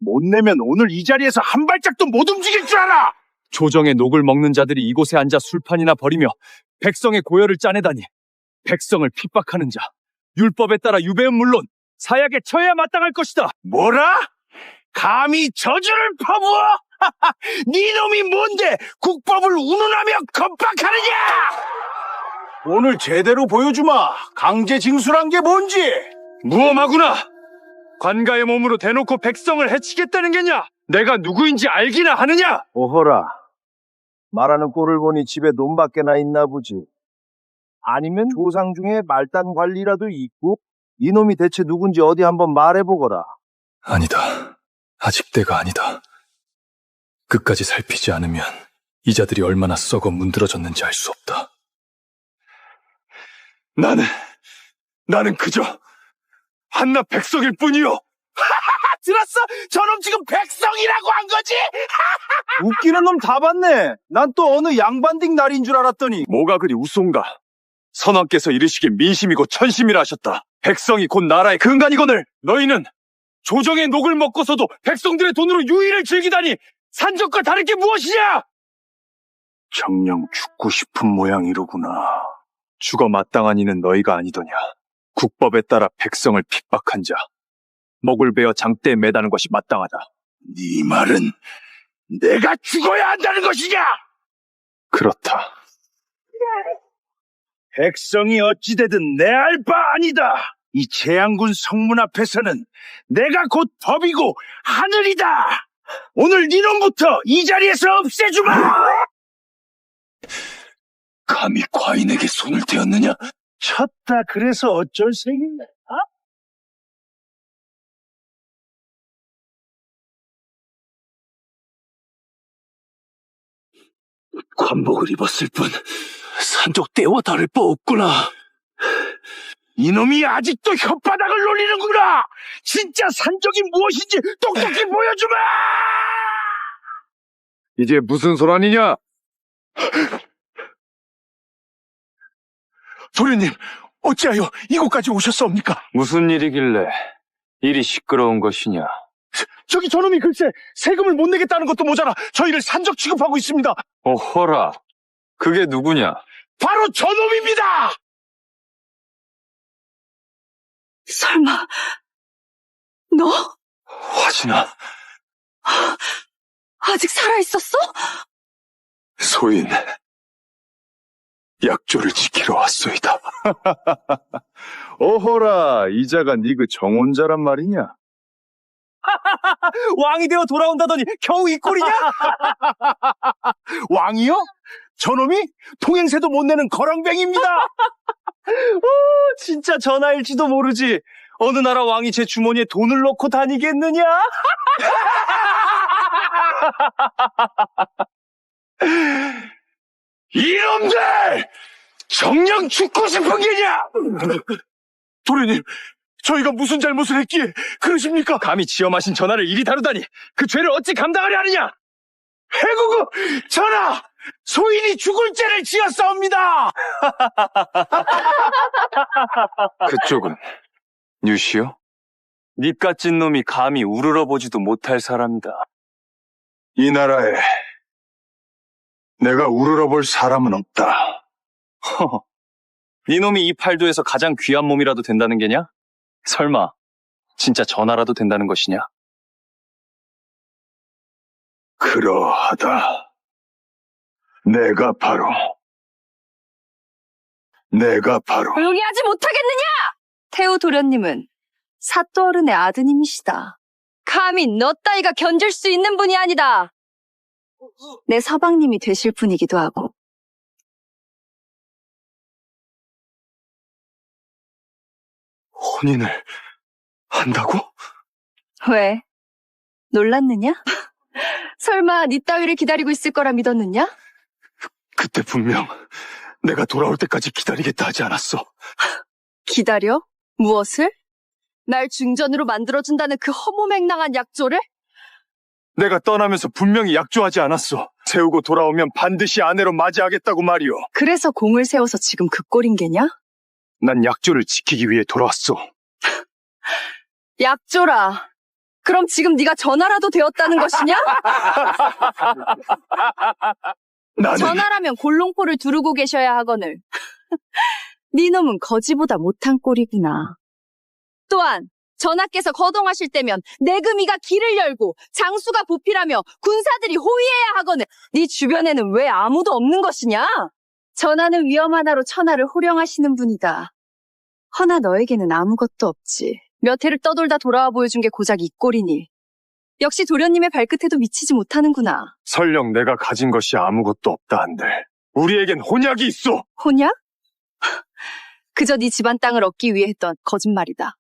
못 내면 오늘 이 자리에서 한 발짝도 못 움직일 줄 알아! 조정의 녹을 먹는 자들이 이곳에 앉아 술판이나 벌이며 백성의 고열을 짜내다니 백성을 핍박하는 자 율법에 따라 유배은 물론 사약에 처해야 마땅할 것이다. 뭐라? 감히 저주를 퍼부어? 네 놈이 뭔데 국법을 운운하며 겁박하느냐? 오늘 제대로 보여주마. 강제 징수란 게 뭔지. 무엄하구나. 관가의 몸으로 대놓고 백성을 해치겠다는 게냐? 내가 누구인지 알기나 하느냐? 오호라. 말하는 꼴을 보니 집에 돈밖에나 있나 보지. 아니면 조상 중에 말단 관리라도 있고 이놈이 대체 누군지 어디 한번 말해보거라. 아니다. 아직 때가 아니다. 끝까지 살피지 않으면 이 자들이 얼마나 썩어 문드러졌는지 알 수 없다. 나는 그저 한낱 백성일 뿐이요. 들었어? 저놈 지금 백성이라고 한 거지? 웃기는 놈 다 봤네. 난 또 어느 양반딩 날인 줄 알았더니. 뭐가 그리 우스운가? 선왕께서 이르시길 민심이고 천심이라 하셨다. 백성이 곧 나라의 근간이거늘 너희는 조정의 녹을 먹고서도 백성들의 돈으로 유의를 즐기다니 산적과 다를 게 무엇이냐? 정녕 죽고 싶은 모양이로구나. 죽어 마땅한 이는 너희가 아니더냐. 국법에 따라 백성을 핍박한 자 목을 베어 장대에 매다는 것이 마땅하다. 네 말은 내가 죽어야 한다는 것이냐? 그렇다. 백성이 어찌되든 내 알 바 아니다. 이 재앙군 성문 앞에서는 내가 곧 법이고 하늘이다. 오늘 니놈부터 이 자리에서 없애주마. 감히 과인에게 손을 대었느냐? 쳤다 그래서 어쩔 셈이냐? 관복을 입었을 뿐 산적 때와 다를 바 없구나. 이놈이 아직도 혓바닥을 놀리는구나. 진짜 산적이 무엇인지 똑똑히 보여주마. 이제 무슨 소란이냐? 도련님, 어찌하여 이곳까지 오셨사옵니까? 무슨 일이길래 이리 시끄러운 것이냐? 저기 저놈이 글쎄 세금을 못 내겠다는 것도 모자라 저희를 산적 취급하고 있습니다. 어허라, 그게 누구냐? 바로 저놈입니다. 설마 너 화진아, 아직 살아있었어? 소인 약조를 지키러 왔소이다. 오호라, 이자가 네 그 정혼자란 말이냐? 왕이 되어 돌아온다더니 겨우 이 꼴이냐? 왕이요? 저놈이 통행세도 못 내는 거렁뱅입니다. 진짜 전하일지도 모르지. 어느 나라 왕이 제 주머니에 돈을 넣고 다니겠느냐? 이놈들! 정녕 죽고 싶은 게냐? 도련님, 저희가 무슨 잘못을 했기에 그러십니까? 감히 지엄하신 전하를 이리 다루다니 그 죄를 어찌 감당하려 하느냐? 해구구 전하! 소인이 죽을 죄를 지었사옵니다! 그쪽은 뉴시요? 닙같은 놈이 감히 우러러보지도 못할 사람이다. 이 나라에 내가 우러러볼 사람은 없다. 허허, 네 놈이 이 팔도에서 가장 귀한 몸이라도 된다는 게냐? 설마 진짜 전하라도 된다는 것이냐? 그러하다. 내가 바로 조용히 하지 못하겠느냐! 태우 도련님은 사또 어른의 아드님이시다. 감히 너 따위가 견딜 수 있는 분이 아니다. 내 서방님이 되실 분이기도 하고. 혼인을 한다고? 왜? 놀랐느냐? 설마 네 따위를 기다리고 있을 거라 믿었느냐? 그때 분명 내가 돌아올 때까지 기다리겠다 하지 않았어. 기다려? 무엇을? 날 중전으로 만들어준다는 그 허무맹랑한 약조를? 내가 떠나면서 분명히 약조하지 않았어. 세우고 돌아오면 반드시 아내로 맞이하겠다고 말이오. 그래서 공을 세워서 지금 그 꼴인 게냐? 난 약조를 지키기 위해 돌아왔어. 약조라. 그럼 지금 네가 전하라도 되었다는 것이냐? 나는 전하라면 골롱포를 두르고 계셔야 하거늘. 네 놈은 거지보다 못한 꼴이구나. 또한 전하께서 거동하실 때면 내금이가 길을 열고 장수가 보필하며 군사들이 호위해야 하거늘. 네 주변에는 왜 아무도 없는 것이냐? 전하는 위험 하나로 천하를 호령하시는 분이다. 허나 너에게는 아무것도 없지. 몇 해를 떠돌다 돌아와 보여준 게 고작 이 꼴이니. 역시 도련님의 발끝에도 미치지 못하는구나. 설령 내가 가진 것이 아무것도 없다 한들 우리에겐 혼약이 있어. 혼약? 그저 네 집안 땅을 얻기 위해 했던 거짓말이다.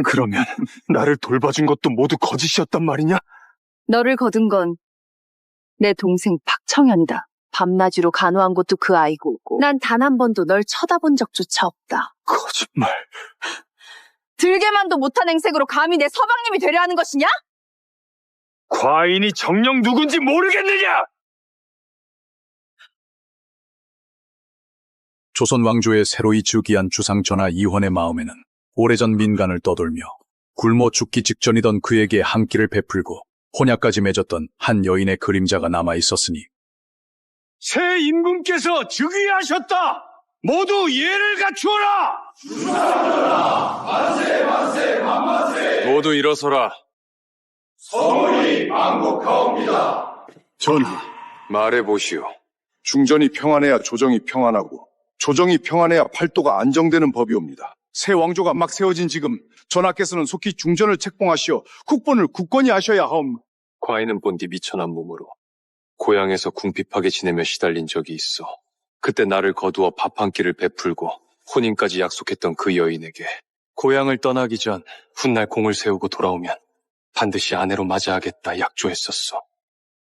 그러면 나를 돌봐준 것도 모두 거짓이었단 말이냐? 너를 거둔 건 내 동생 박청현이다. 밤낮으로 간호한 것도 그 아이고, 난 단 한 번도 널 쳐다본 적조차 없다. 거짓말. 들게만도 못한 행색으로 감히 내 서방님이 되려 하는 것이냐? 과인이 정녕 누군지 모르겠느냐? 조선 왕조의 새로이 즉위한 주상 전하 이헌의 마음에는 오래전 민간을 떠돌며 굶어 죽기 직전이던 그에게 한 끼를 베풀고 혼약까지 맺었던 한 여인의 그림자가 남아 있었으니 새 임금께서 즉위하셨다. 모두 예를 갖추어라. 만세 만세 만만세. 모두 일어서라. 서울이 망국하옵니다. 전하, 말해보시오. 중전이 평안해야 조정이 평안하고 조정이 평안해야 팔도가 안정되는 법이옵니다. 새 왕조가 막 세워진 지금 전하께서는 속히 중전을 책봉하시어 국본을 굳건히 하셔야 하옵니다. 과인은 본디 미천한 몸으로 고향에서 궁핍하게 지내며 시달린 적이 있어. 그때 나를 거두어 밥 한 끼를 베풀고 혼인까지 약속했던 그 여인에게 고향을 떠나기 전 훗날 공을 세우고 돌아오면 반드시 아내로 맞이하겠다 약조했었어.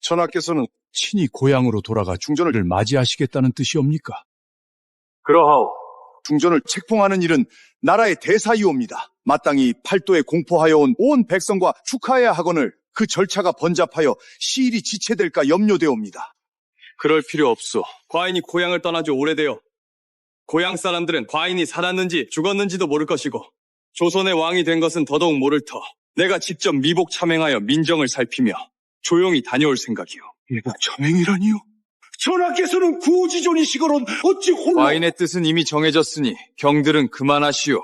전하께서는 친히 고향으로 돌아가 중전을 맞이하시겠다는 뜻이옵니까? 그러하오. 중전을 책봉하는 일은 나라의 대사이옵니다. 마땅히 팔도에 공포하여 온 온 백성과 축하해야 하거늘 그 절차가 번잡하여 시일이 지체될까 염려되옵니다. 그럴 필요 없소. 과인이 고향을 떠난 지 오래되어 고향 사람들은 과인이 살았는지 죽었는지도 모를 것이고 조선의 왕이 된 것은 더더욱 모를 터 내가 직접 미복 참행하여 민정을 살피며 조용히 다녀올 생각이오. 미복 참행이라니요? 전하께서는 구지존이시거론 어찌 홀로... 과인의 뜻은 이미 정해졌으니 경들은 그만하시오.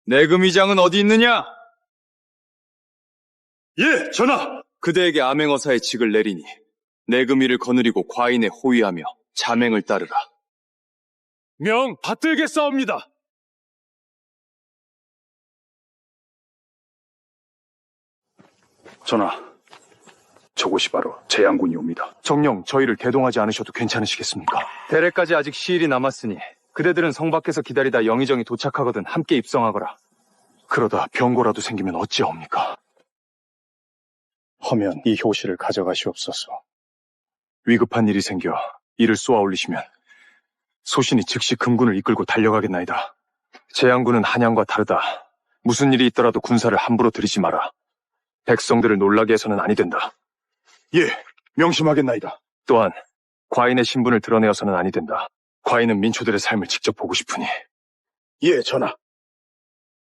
내금위장은 어디 있느냐? 예, 전하. 그대에게 암행어사의 직을 내리니 내금위를 거느리고 과인에 호위하며 자맹을 따르라. 명 받들겠사옵니다. 전하, 저곳이 바로 재양군이옵니다. 정녕 저희를 대동하지 않으셔도 괜찮으시겠습니까? 대례까지 아직 시일이 남았으니 그대들은 성 밖에서 기다리다 영의정이 도착하거든 함께 입성하거라. 그러다 병고라도 생기면 어찌하옵니까? 허면 이 효시를 가져가시옵소서. 위급한 일이 생겨 이를 쏘아 올리시면 소신이 즉시 금군을 이끌고 달려가겠나이다. 재양군은 한양과 다르다. 무슨 일이 있더라도 군사를 함부로 들이지 마라. 백성들을 놀라게 해서는 아니 된다. 예, 명심하겠나이다. 또한 과인의 신분을 드러내어서는 아니 된다. 과인은 민초들의 삶을 직접 보고 싶으니. 예, 전하.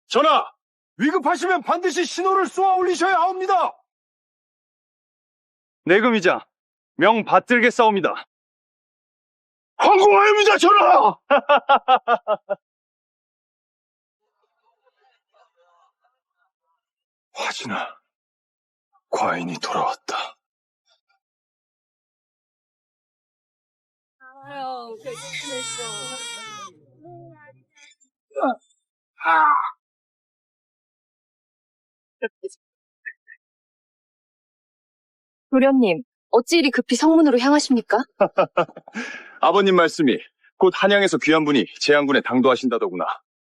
전하! 위급하시면 반드시 신호를 쏘아 올리셔야 하옵니다. 내금이장 명 받들겠사옵니다. 황공하옵니다, 전하! 화진아, 과인이 돌아왔다. 도련님, 어찌 이리 급히 성문으로 향하십니까? 아버님 말씀이 곧 한양에서 귀한 분이 제양군에 당도하신다더구나.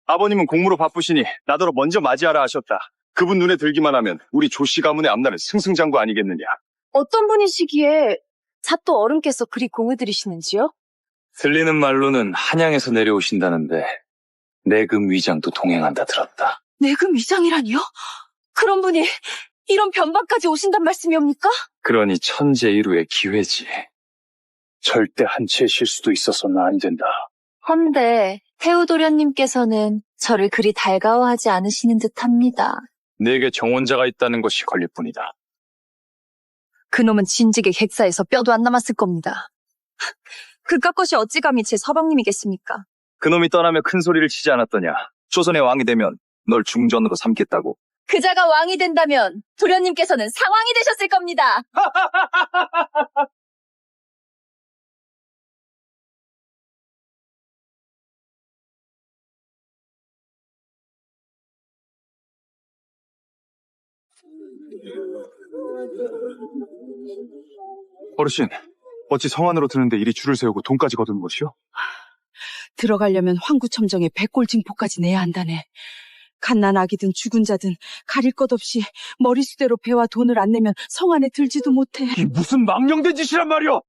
아버님은 공무로 바쁘시니 나더러 먼저 맞이하라 하셨다. 그분 눈에 들기만 하면 우리 조씨 가문의 앞날은 승승장구 아니겠느냐. 어떤 분이시기에 사또 어른께서 그리 공을 들이시는지요? 들리는 말로는 한양에서 내려오신다는데 내금 위장도 동행한다 들었다. 내금 위장이라니요? 그런 분이 이런 변방까지 오신단 말씀이옵니까? 그러니 천재일우의 기회지. 절대 한치의 실수도 있어서는 안 된다. 헌데 태우도련님께서는 저를 그리 달가워하지 않으시는 듯합니다. 내게 정원자가 있다는 것이 걸릴 뿐이다. 그놈은 진즉에 객사에서 뼈도 안 남았을 겁니다. 그깟 것이 어찌 감히 제 서방님이겠습니까? 그놈이 떠나며 큰 소리를 치지 않았더냐. 조선의 왕이 되면 널 중전으로 삼겠다고. 그자가 왕이 된다면 도련님께서는 상왕이 되셨을 겁니다. 어르신, 어찌 성안으로 드는데 이리 줄을 세우고 돈까지 거두는 것이요? 들어가려면 황구첨정에 백골징포까지 내야 한다네. 갓난 아기든 죽은 자든 가릴 것 없이 머리수대로 배와 돈을 안 내면 성 안에 들지도 못해. 이 무슨 망령된 짓이란 말이오!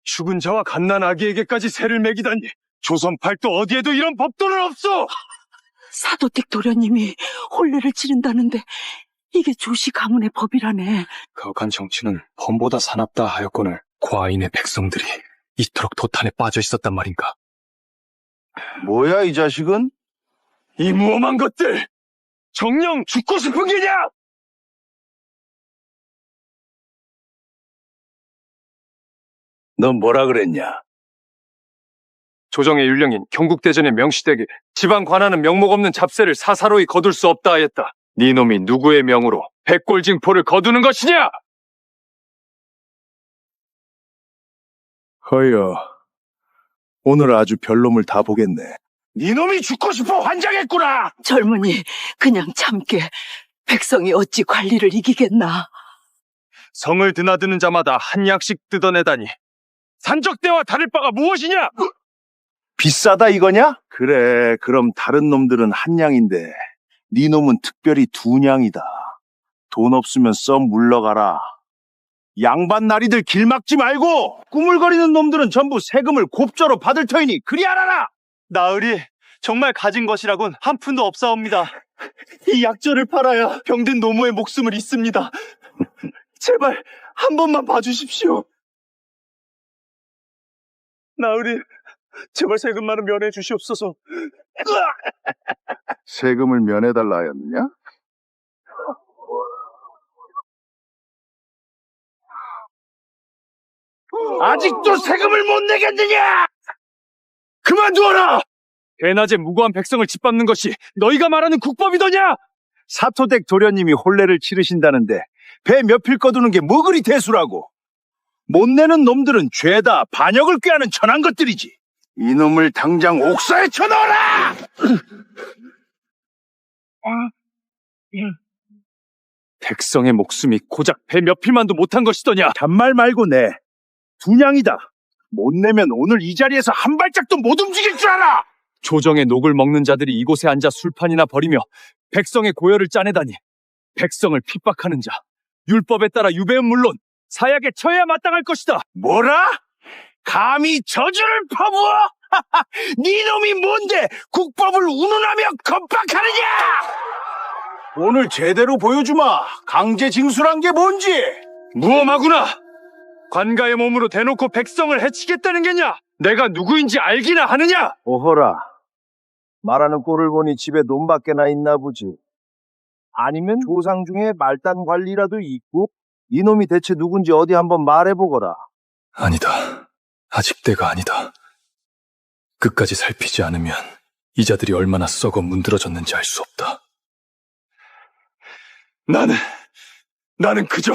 죽은 자와 갓난 아기에게까지 세를 매기다니. 조선 팔도 어디에도 이런 법도는 없어! 사도댁 도련님이 혼례를 치른다는데 이게 조씨 가문의 법이라네. 가혹한 정치는 범보다 사납다 하였거늘 과인의 백성들이 이토록 도탄에 빠져 있었단 말인가. 뭐야, 이 자식은? 이 무엄한 것들! 정녕 죽고 싶은 게냐! 넌 뭐라 그랬냐? 조정의 율령인 경국대전의 명시되게 지방 관하는 명목 없는 잡세를 사사로이 거둘 수 없다 하였다. 네 놈이 누구의 명으로 백골징포를 거두는 것이냐? 허여, 오늘 아주 별놈을 다 보겠네. 네 놈이 죽고 싶어 환장했구나! 젊은이 그냥 참게. 백성이 어찌 관리를 이기겠나. 성을 드나드는 자마다 한 약씩 뜯어내다니 산적대와 다를 바가 무엇이냐? 비싸다 이거냐? 그래, 그럼 다른 놈들은 한 냥인데 네 놈은 특별히 두 냥이다. 돈 없으면 썩 물러가라. 양반 나리들 길 막지 말고 꾸물거리는 놈들은 전부 세금을 곱저로 받을 터이니 그리 알아라. 나으리 정말 가진 것이라곤 한 푼도 없사옵니다. 이 약초를 팔아야 병든 노모의 목숨을 잇습니다. 제발 한 번만 봐주십시오. 나으리 제발 세금만은 면해 주시옵소서. 세금을 면해달라 하였느냐? 아직도 세금을 못 내겠느냐? 그만두어라! 대낮에 무고한 백성을 짓밟는 것이 너희가 말하는 국법이더냐? 사토댁 도련님이 혼례를 치르신다는데 배 몇 필 거두는 게 뭐 그리 대수라고. 못 내는 놈들은 죄다 반역을 꾀하는 천한 것들이지. 이놈을 당장 옥사에 쳐넣어라! 백성의 목숨이 고작 배 몇 필만도 못한 것이더냐? 잔말 말고 내. 두 냥이다. 못 내면 오늘 이 자리에서 한 발짝도 못 움직일 줄 알아! 조정의 녹을 먹는 자들이 이곳에 앉아 술판이나 벌이며 백성의 고열을 짜내다니 백성을 핍박하는 자 율법에 따라 유배은 물론 사약에 처해야 마땅할 것이다. 뭐라? 감히 저주를 퍼부어? 네 놈이 뭔데 국법을 운운하며 겁박하느냐? 오늘 제대로 보여주마. 강제 징수란 게 뭔지. 무엄하구나! 관가의 몸으로 대놓고 백성을 해치겠다는 게냐? 내가 누구인지 알기나 하느냐? 오호라, 말하는 꼴을 보니 집에 돈밖에 나 있나 보지. 아니면 조상 중에 말단 관리라도 있고 이놈이 대체 누군지 어디 한번 말해보거라. 아니다. 아직 때가 아니다. 끝까지 살피지 않으면 이자들이 얼마나 썩어 문드러졌는지 알 수 없다. 나는 그저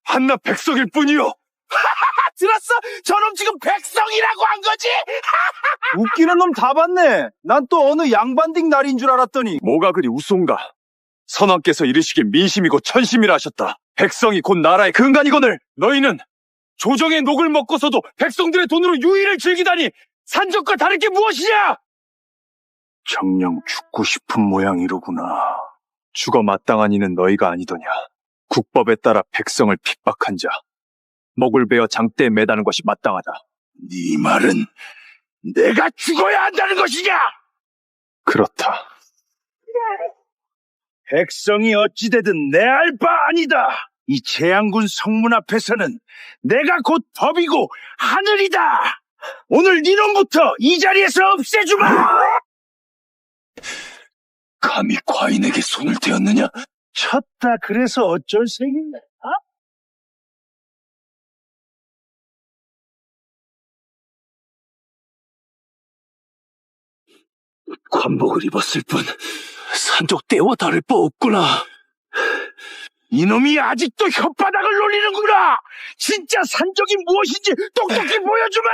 한낱 백성일 뿐이요. 들었어? 저놈 지금 백성이라고 한 거지? 웃기는 놈 다 봤네. 난 또 어느 양반딩 날인 줄 알았더니. 뭐가 그리 우스운가? 선왕께서 이르시길 민심이고 천심이라 하셨다. 백성이 곧 나라의 근간이거늘 너희는 조정의 녹을 먹고서도 백성들의 돈으로 유의를 즐기다니 산적과 다를 게 무엇이냐? 정녕 죽고 싶은 모양이로구나. 죽어 마땅한 이는 너희가 아니더냐. 국법에 따라 백성을 핍박한 자, 목을 베어 장대에 매다는 것이 마땅하다. 네 말은 내가 죽어야 한다는 것이냐? 그렇다. 백성이 어찌되든 내 알 바 아니다. 이 재앙군 성문 앞에서는 내가 곧 법이고 하늘이다. 오늘 니놈부터 이 자리에서 없애주마. 감히 과인에게 손을 대었느냐? 쳤다 그래서 어쩔 셈이냐? 관복을 입었을 뿐 산적 때와 다를 바 없구나. 이놈이 아직도 혓바닥을 놀리는구나. 진짜 산적이 무엇인지 똑똑히 보여주마.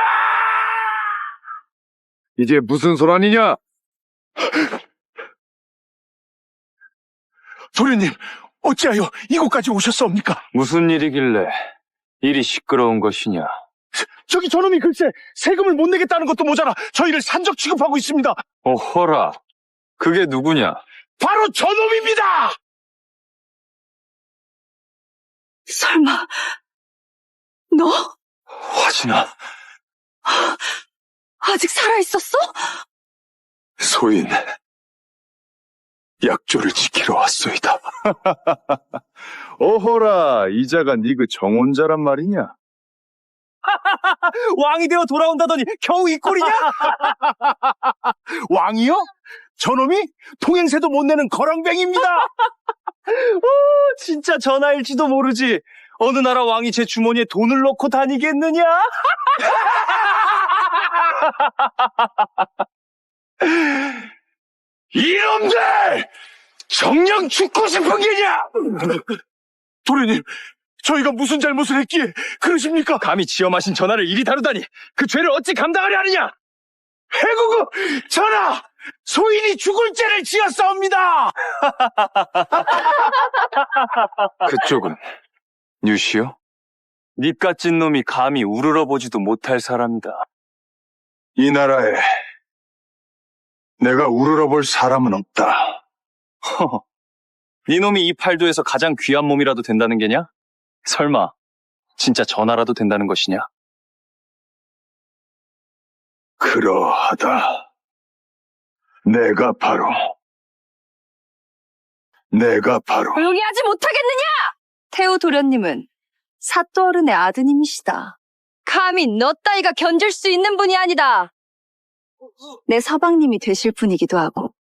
이제 무슨 소란이냐? 도련님, 어찌하여 이곳까지 오셨사옵니까? 무슨 일이길래 이리 시끄러운 것이냐? 저기 저놈이 글쎄 세금을 못 내겠다는 것도 모자라 저희를 산적 취급하고 있습니다. 어허라, 그게 누구냐? 바로 저놈입니다. 설마, 너 화진아, 아직 살아있었어? 소인, 약조를 지키러 왔소이다. 오호라, 이자가 네 그 정혼자란 말이냐? 왕이 되어 돌아온다더니 겨우 이 꼴이냐? 왕이요? 저놈이 통행세도 못 내는 거렁뱅입니다. 진짜 전하일지도 모르지. 어느 나라 왕이 제 주머니에 돈을 넣고 다니겠느냐? 이놈들! 정녕 죽고 싶은 게냐? 도련님, 저희가 무슨 잘못을 했기에 그러십니까? 감히 지엄하신 전하를 이리 다루다니 그 죄를 어찌 감당하려 하느냐? 해구구 전하! 소인이 죽을 죄를 지었사옵니다. 그쪽은 뉴시요? 닙같은 놈이 감히 우러러보지도 못할 사람이다. 이 나라에 내가 우러러볼 사람은 없다. 허허, 네 놈이 이 팔도에서 가장 귀한 몸이라도 된다는 게냐? 설마 진짜 전하라도 된다는 것이냐? 그러하다. 내가 바로 조용히 하지 못하겠느냐? 태우 도련님은 사또 어른의 아드님이시다. 감히 너 따위가 견딜 수 있는 분이 아니다. 내 서방님이 되실 분이기도 하고.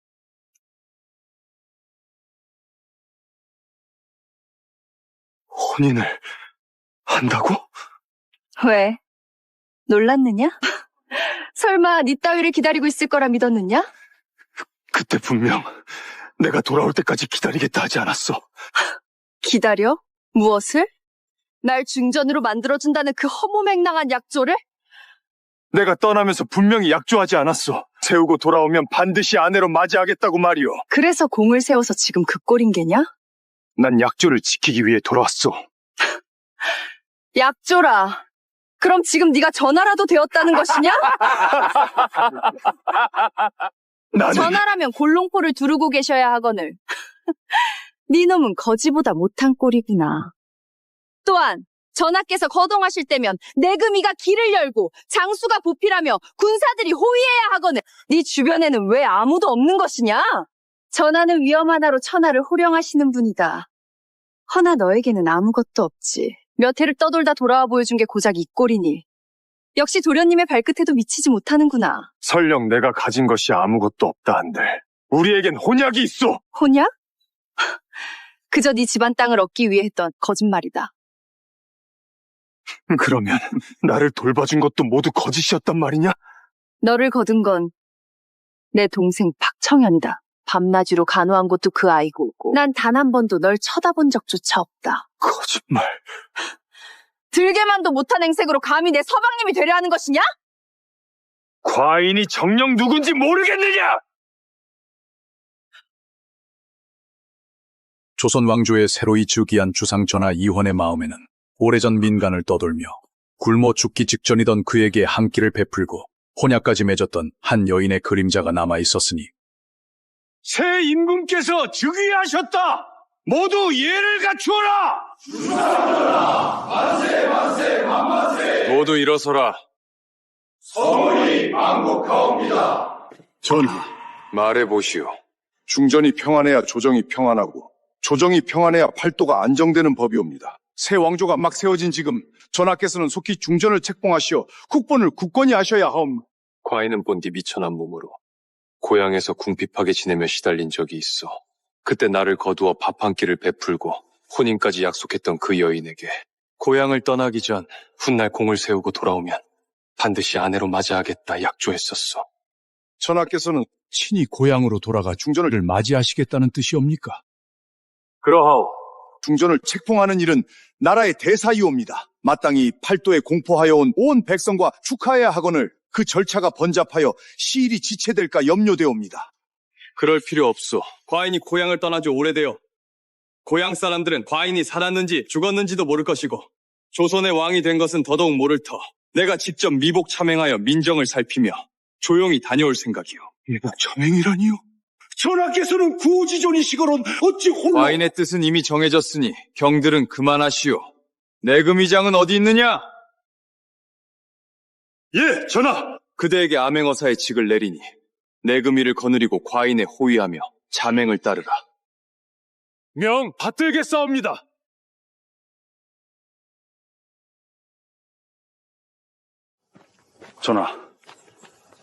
혼인을 한다고? 왜? 놀랐느냐? 설마 네 따위를 기다리고 있을 거라 믿었느냐? 그때 분명 내가 돌아올 때까지 기다리겠다 하지 않았어. 기다려? 무엇을? 날 중전으로 만들어준다는 그 허무맹랑한 약조를? 내가 떠나면서 분명히 약조하지 않았어. 세우고 돌아오면 반드시 아내로 맞이하겠다고 말이오. 그래서 공을 세워서 지금 그 꼴인 게냐? 난 약조를 지키기 위해 돌아왔어. 약조라. 그럼 지금 네가 전하라도 되었다는 것이냐? 나는 전하라면 골롱포를 두르고 계셔야 하거늘. 네 놈은 거지보다 못한 꼴이구나. 또한 전하께서 거동하실 때면 내금이가 길을 열고 장수가 보필하며 군사들이 호위해야 하거늘. 네 주변에는 왜 아무도 없는 것이냐? 전하는 위험 하나로 천하를 호령하시는 분이다. 허나 너에게는 아무것도 없지. 몇 해를 떠돌다 돌아와 보여준 게 고작 이 꼴이니. 역시 도련님의 발끝에도 미치지 못하는구나. 설령 내가 가진 것이 아무것도 없다 한들 우리에겐 혼약이 있어. 혼약? 그저 네 집안 땅을 얻기 위해 했던 거짓말이다. 그러면 나를 돌봐준 것도 모두 거짓이었단 말이냐? 너를 거둔 건 내 동생 박청현이다. 밤낮으로 간호한 것도 그 아이고, 난 단 한 번도 널 쳐다본 적조차 없다. 거짓말. 들게만도 못한 행색으로 감히 내 서방님이 되려 하는 것이냐? 과인이 정녕 누군지 모르겠느냐? 조선 왕조의 새로이 즉위한 주상 전하 이헌의 마음에는 오래전 민간을 떠돌며 굶어 죽기 직전이던 그에게 한 끼를 베풀고 혼약까지 맺었던 한 여인의 그림자가 남아 있었으니 새 임금께서 즉위하셨다. 모두 예를 갖추어라. 만세 만세 만만세. 모두 일어서라. 서울이 망국하옵니다. 전하, 말해보시오. 중전이 평안해야 조정이 평안하고 조정이 평안해야 팔도가 안정되는 법이옵니다. 새 왕조가 막 세워진 지금 전하께서는 속히 중전을 책봉하시어 국본을 굳건히 하셔야 하옵니다. 과인은 본디 미천한 몸으로 고향에서 궁핍하게 지내며 시달린 적이 있어. 그때 나를 거두어 밥 한 끼를 베풀고 혼인까지 약속했던 그 여인에게 고향을 떠나기 전 훗날 공을 세우고 돌아오면 반드시 아내로 맞이하겠다 약조했었어. 전하께서는 친히 고향으로 돌아가 중전을 맞이하시겠다는 뜻이옵니까? 그러하오. 중전을 책봉하는 일은 나라의 대사이옵니다. 마땅히 팔도에 공포하여 온 온 백성과 축하해야 하거늘 그 절차가 번잡하여 시일이 지체될까 염려되옵니다. 그럴 필요 없소. 과인이 고향을 떠난 지 오래되어 고향 사람들은 과인이 살았는지 죽었는지도 모를 것이고 조선의 왕이 된 것은 더더욱 모를 터 내가 직접 미복 참행하여 민정을 살피며 조용히 다녀올 생각이오. 미복 참행이라니요? 전하께서는 구지존이시거론 어찌 홀로... 과인의 뜻은 이미 정해졌으니 경들은 그만하시오. 내금위장은 어디 있느냐? 예, 전하. 그대에게 암행어사의 직을 내리니 내금위를 거느리고 과인의 호위하며 자맹을 따르라. 명 받들겠사옵니다. 전하,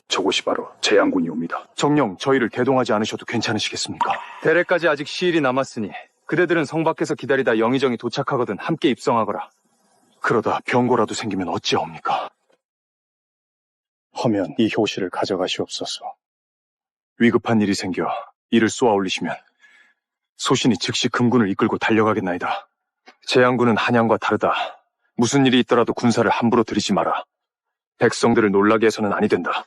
저곳이 바로 재양군이옵니다. 정녕 저희를 대동하지 않으셔도 괜찮으시겠습니까? 대례까지 아직 시일이 남았으니 그대들은 성 밖에서 기다리다 영의정이 도착하거든 함께 입성하거라. 그러다 병고라도 생기면 어찌하옵니까? 허면 이 효시를 가져가시옵소서. 위급한 일이 생겨 이를 쏘아 올리시면 소신이 즉시 금군을 이끌고 달려가겠나이다. 재양군은 한양과 다르다. 무슨 일이 있더라도 군사를 함부로 들이지 마라. 백성들을 놀라게 해서는 아니 된다.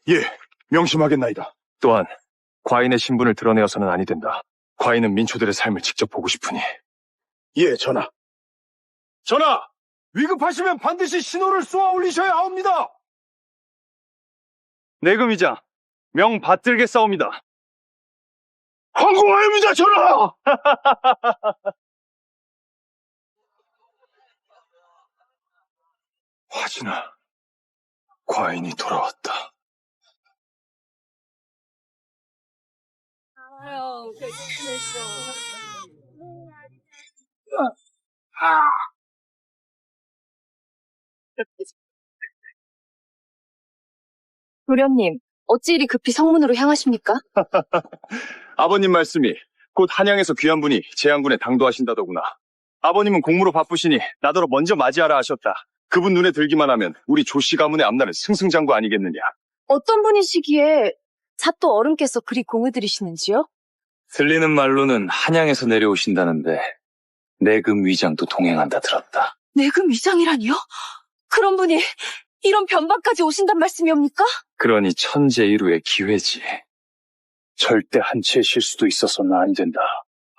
예, 명심하겠나이다. 또한 과인의 신분을 드러내어서는 아니 된다. 과인은 민초들의 삶을 직접 보고 싶으니. 예, 전하. 전하! 위급하시면 반드시 신호를 쏘아 올리셔야 하옵니다. 내금위장 명 받들겠사옵니다. 황공하옵니다, 전하! 화진아, 과인이 돌아왔다. 도련님, 어찌 이리 급히 성문으로 향하십니까? 아버님 말씀이 곧 한양에서 귀한 분이 재양군에 당도하신다더구나. 아버님은 공무로 바쁘시니 나더러 먼저 맞이하라 하셨다. 그분 눈에 들기만 하면 우리 조씨 가문의 앞날은 승승장구 아니겠느냐. 어떤 분이시기에 잣도 어른께서 그리 공을 들이시는지요? 들리는 말로는 한양에서 내려오신다는데 내금 위장도 동행한다 들었다. 내금 위장이라니요? 그런 분이 이런 변방까지 오신단 말씀이옵니까? 그러니 천재일우의 기회지. 절대 한치의 실수도 있어서는 안 된다.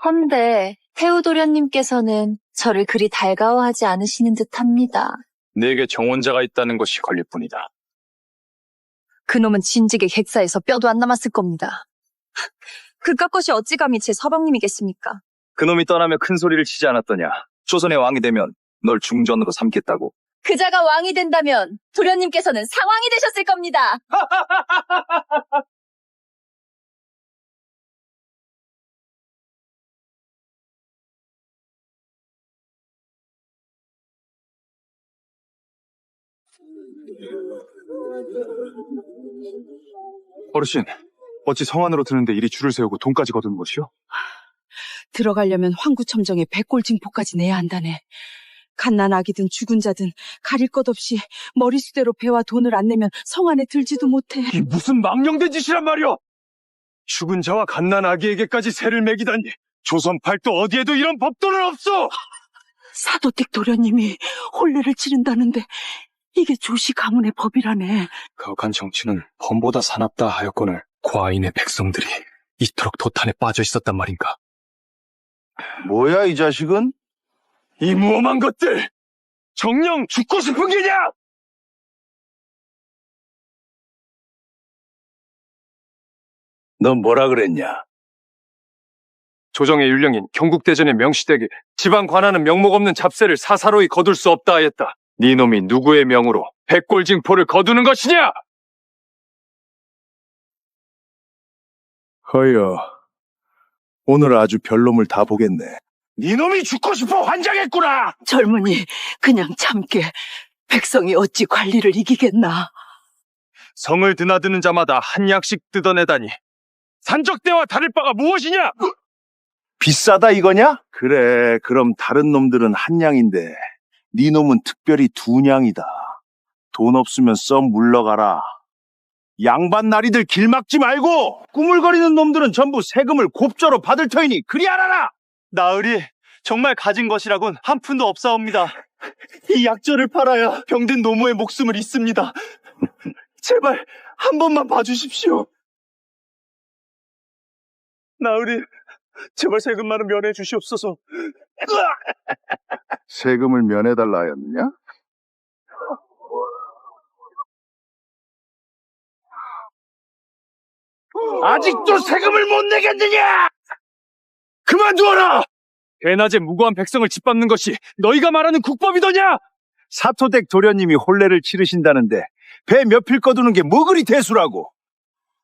헌데 태우도련님께서는 저를 그리 달가워하지 않으시는 듯합니다. 내게 정원자가 있다는 것이 걸릴 뿐이다. 그놈은 진즉에 객사에서 뼈도 안 남았을 겁니다. 그깟 것이 어찌 감히 제 서방님이겠습니까? 그놈이 떠나며 큰 소리를 치지 않았더냐. 조선의 왕이 되면 널 중전으로 삼겠다고. 그자가 왕이 된다면 도련님께서는 상왕이 되셨을 겁니다. 어르신, 어찌 성 안으로 드는데 이리 줄을 세우고 돈까지 거둔 것이오? 들어가려면 황구첨정에 백골징포까지 내야 한다네. 갓난 아기든 죽은 자든 가릴 것 없이 머리수대로 배와 돈을 안 내면 성 안에 들지도 못해. 이 무슨 망령된 짓이란 말이오! 죽은 자와 갓난 아기에게까지 세를 매기다니 조선 팔도 어디에도 이런 법도는 없어! 사도댁 도련님이 혼례를 치른다는데 이게 조시 가문의 법이라네. 가혹한 정치는 범보다 사납다 하였거늘 과인의 백성들이 이토록 도탄에 빠져 있었단 말인가. 뭐야 이 자식은? 이 무엄한 것들! 정녕 죽고 싶은 게냐! 넌 뭐라 그랬냐? 조정의 율령인 경국대전의 명시되게 지방 관하는 명목 없는 잡세를 사사로이 거둘 수 없다 하였다. 네 놈이 누구의 명으로 백골징포를 거두는 것이냐! 허여, 오늘 아주 별놈을 다 보겠네. 니놈이 죽고 싶어 환장했구나! 젊은이 그냥 참게. 백성이 어찌 관리를 이기겠나. 성을 드나드는 자마다 한 약씩 뜯어내다니 산적대와 다를 바가 무엇이냐! 비싸다 이거냐? 그래, 그럼 다른 놈들은 한 냥인데 네 놈은 특별히 두 냥이다. 돈 없으면 썩 물러가라. 양반 나리들 길 막지 말고 꾸물거리는 놈들은 전부 세금을 곱저로 받을 터이니 그리 알아라. 나으리 정말 가진 것이라곤 한 푼도 없사옵니다. 이 약절을 팔아야 병든 노모의 목숨을 잇습니다. 제발 한 번만 봐주십시오. 나으리 제발 세금만은 면해 주시옵소서. 세금을 면해달라 하였느냐? 아직도 세금을 못 내겠느냐? 그만두어라! 대낮에 무고한 백성을 짓밟는 것이 너희가 말하는 국법이더냐? 사토댁 도련님이 혼례를 치르신다는데 배 몇 필 거두는 게 뭐 그리 대수라고.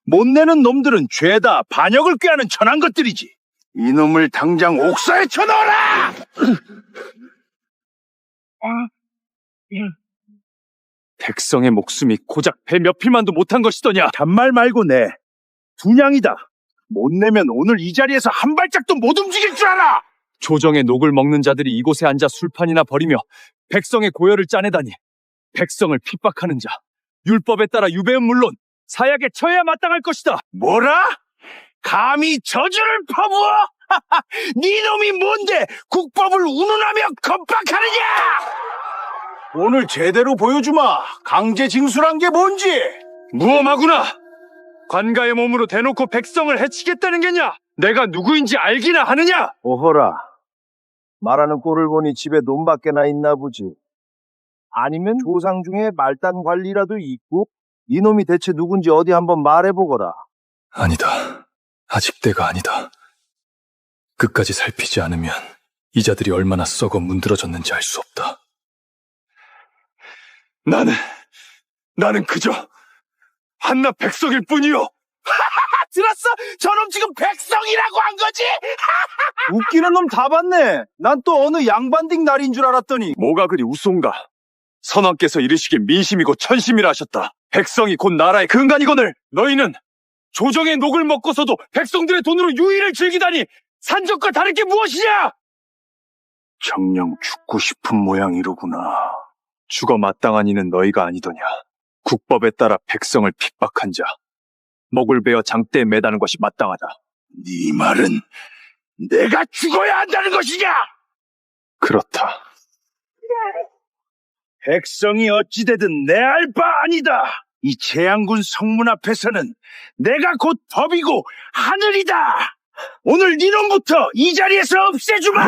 못 내는 놈들은 죄다 반역을 꾀하는 천한 것들이지. 이놈을 당장 옥사에 쳐넣어라! 백성의 목숨이 고작 배 몇 필만도 못한 것이더냐? 잔말 말고 내. 두 냥이다. 못 내면 오늘 이 자리에서 한 발짝도 못 움직일 줄 알아! 조정의 녹을 먹는 자들이 이곳에 앉아 술판이나 벌이며 백성의 고열을 짜내다니 백성을 핍박하는 자, 율법에 따라 유배은 물론 사약에 처해야 마땅할 것이다. 뭐라? 감히 저주를 퍼부어? 네 놈이 뭔데 국법을 운운하며 겁박하느냐? 오늘 제대로 보여주마. 강제 징수란 게 뭔지. 무엄하구나. 관가의 몸으로 대놓고 백성을 해치겠다는 게냐? 내가 누구인지 알기나 하느냐? 오호라. 말하는 꼴을 보니 집에 돈밖에나 있나 보지. 아니면 조상 중에 말단 관리라도 있고? 이놈이 대체 누군지 어디 한번 말해보거라. 아니다. 아직 때가 아니다. 끝까지 살피지 않으면 이자들이 얼마나 썩어 문드러졌는지 알 수 없다. 나는 그저 한낱 백성일 뿐이요. 들었어? 저놈 지금 백성이라고 한 거지? 웃기는 놈 다 봤네. 난 또 어느 양반딩 날인 줄 알았더니. 뭐가 그리 우스운가? 선왕께서 이르시길 민심이고 천심이라 하셨다. 백성이 곧 나라의 근간이거늘 너희는 조정의 녹을 먹고서도 백성들의 돈으로 유의를 즐기다니 산적과 다를 게 무엇이냐? 정녕 죽고 싶은 모양이로구나. 죽어 마땅한 이는 너희가 아니더냐. 국법에 따라 백성을 핍박한 자, 목을 베어 장대에 매다는 것이 마땅하다. 네 말은 내가 죽어야 한다는 것이냐? 그렇다. 백성이 어찌되든 내 알 바 아니다. 이 재앙군 성문 앞에서는 내가 곧 법이고 하늘이다. 오늘 니놈부터 이 자리에서 없애주마.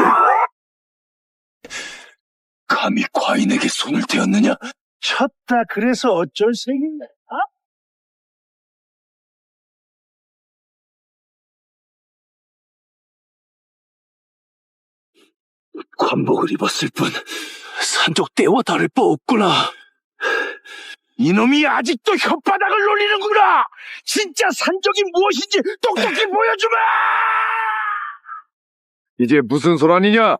감히 과인에게 손을 대었느냐? 쳤다 그래서 어쩔 셈이냐? 관복을 입었을 뿐 산적 때와 다를 바 없구나. 이놈이 아직도 혓바닥을 놀리는구나. 진짜 산적이 무엇인지 똑똑히 보여주마. 이게 무슨 소란이냐?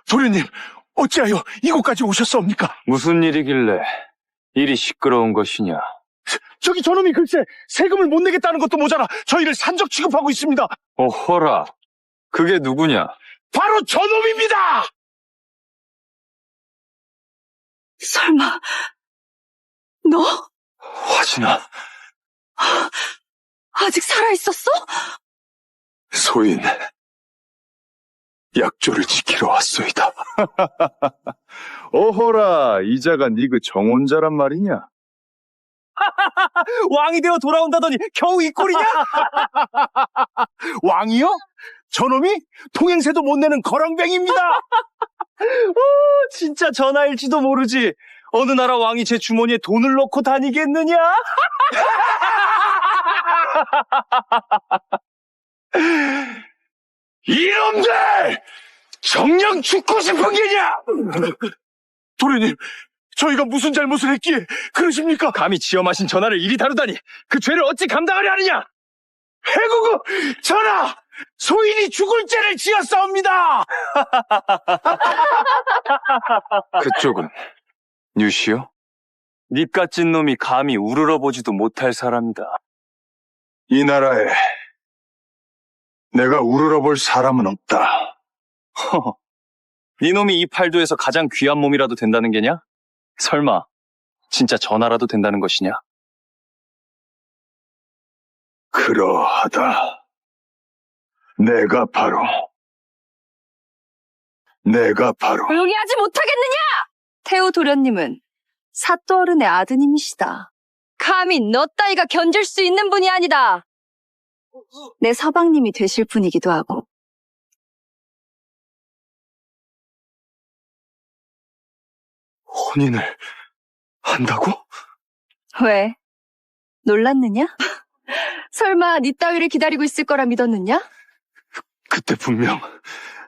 도련님, 어찌하여 이곳까지 오셨사옵니까? 무슨 일이길래 일이 시끄러운 것이냐? 저기 저놈이 글쎄 세금을 못 내겠다는 것도 모자라 저희를 산적 취급하고 있습니다. 어허라, 그게 누구냐? 바로 저놈입니다. 설마, 너 화진아, 아직 살아있었어? 소인, 약조를 지키러 왔소이다. 어허라, 이자가 네 그 정혼자란 말이냐? 왕이 되어 돌아온다더니 겨우 이 꼴이냐? 왕이요? 저놈이 통행세도 못 내는 거렁뱅입니다. 진짜 전하일지도 모르지. 어느 나라 왕이 제 주머니에 돈을 넣고 다니겠느냐? 이놈들! 정녕 죽고 싶은 게냐? 도련님, 저희가 무슨 잘못을 했기에 그러십니까? 감히 지엄하신 전하를 이리 다루다니 그 죄를 어찌 감당하려 하느냐? 해구구 전하! 소인이 죽을 죄를 지었사옵니다. 그쪽은 뉴시요? 니깟진 놈이 감히 우러러보지도 못할 사람이다. 이 나라에 내가 우러러볼 사람은 없다. 허허, 네 놈이 이 팔도에서 가장 귀한 몸이라도 된다는 게냐? 설마 진짜 전하라도 된다는 것이냐? 그러하다. 내가 바로 조용히 하지 못하겠느냐? 태우 도련님은 사또어른의 아드님이시다. 감히 너 따위가 견딜 수 있는 분이 아니다. 내 서방님이 되실 분이기도 하고. 혼인을 한다고? 왜? 놀랐느냐? 설마 네 따위를 기다리고 있을 거라 믿었느냐? 그때 분명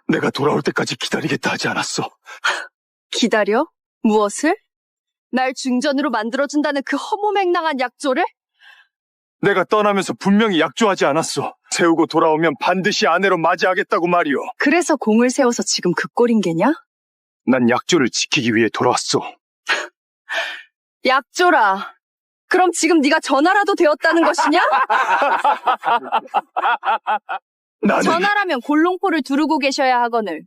내가 돌아올 때까지 기다리겠다 하지 않았어. 기다려? 무엇을? 날 중전으로 만들어준다는 그 허무맹랑한 약조를? 내가 떠나면서 분명히 약조하지 않았어. 세우고 돌아오면 반드시 아내로 맞이하겠다고 말이오. 그래서 공을 세워서 지금 그 꼴인 게냐? 난 약조를 지키기 위해 돌아왔어. 약조라. 그럼 지금 네가 전하라도 되었다는 것이냐? 나는 전하라면 골롱포를 두르고 계셔야 하거늘.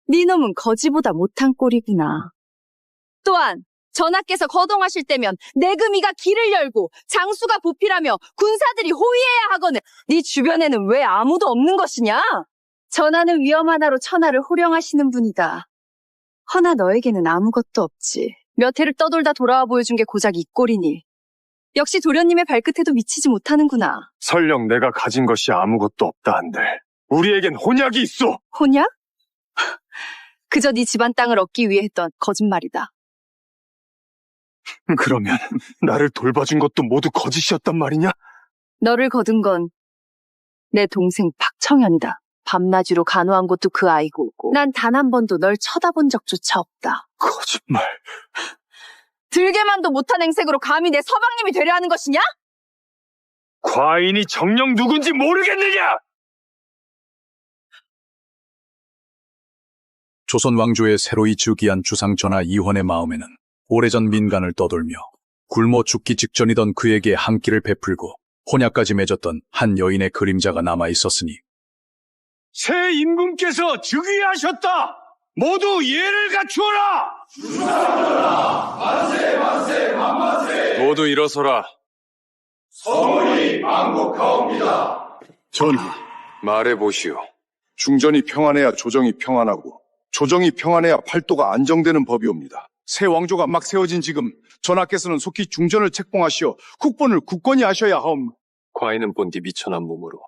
네 놈은 거지보다 못한 꼴이구나. 또한 전하께서 거동하실 때면 내금이가 길을 열고 장수가 보필하며 군사들이 호위해야 하거늘. 네 주변에는 왜 아무도 없는 것이냐? 전하는 위험 하나로 천하를 호령하시는 분이다. 허나 너에게는 아무것도 없지. 몇 해를 떠돌다 돌아와 보여준 게 고작 이 꼴이니. 역시 도련님의 발끝에도 미치지 못하는구나. 설령 내가 가진 것이 아무것도 없다 한들 우리에겐 혼약이 있어. 혼약? 그저 네 집안 땅을 얻기 위해 했던 거짓말이다. 그러면 나를 돌봐준 것도 모두 거짓이었단 말이냐? 너를 거둔 건 내 동생 박청현이다. 밤낮으로 간호한 것도 그 아이고, 난 단 한 번도 널 쳐다본 적조차 없다. 거짓말. 들게만도 못한 행색으로 감히 내 서방님이 되려 하는 것이냐? 과인이 정녕 누군지 모르겠느냐? 조선 왕조의 새로이 즉위한 주상 전하 이헌의 마음에는 오래전 민간을 떠돌며 굶어 죽기 직전이던 그에게 한 끼를 베풀고 혼약까지 맺었던 한 여인의 그림자가 남아 있었으니 새 임금께서 즉위하셨다. 모두 예를 갖추어라. 만세 만세 만만세. 모두 일어서라. 성원이 망곡하옵니다. 전하, 말해보시오. 중전이 평안해야 조정이 평안하고 조정이 평안해야 팔도가 안정되는 법이옵니다. 새 왕조가 막 세워진 지금 전하께서는 속히 중전을 책봉하시어 국본을 굳건히 하셔야 하옵니다. 과인은 본디 미천한 몸으로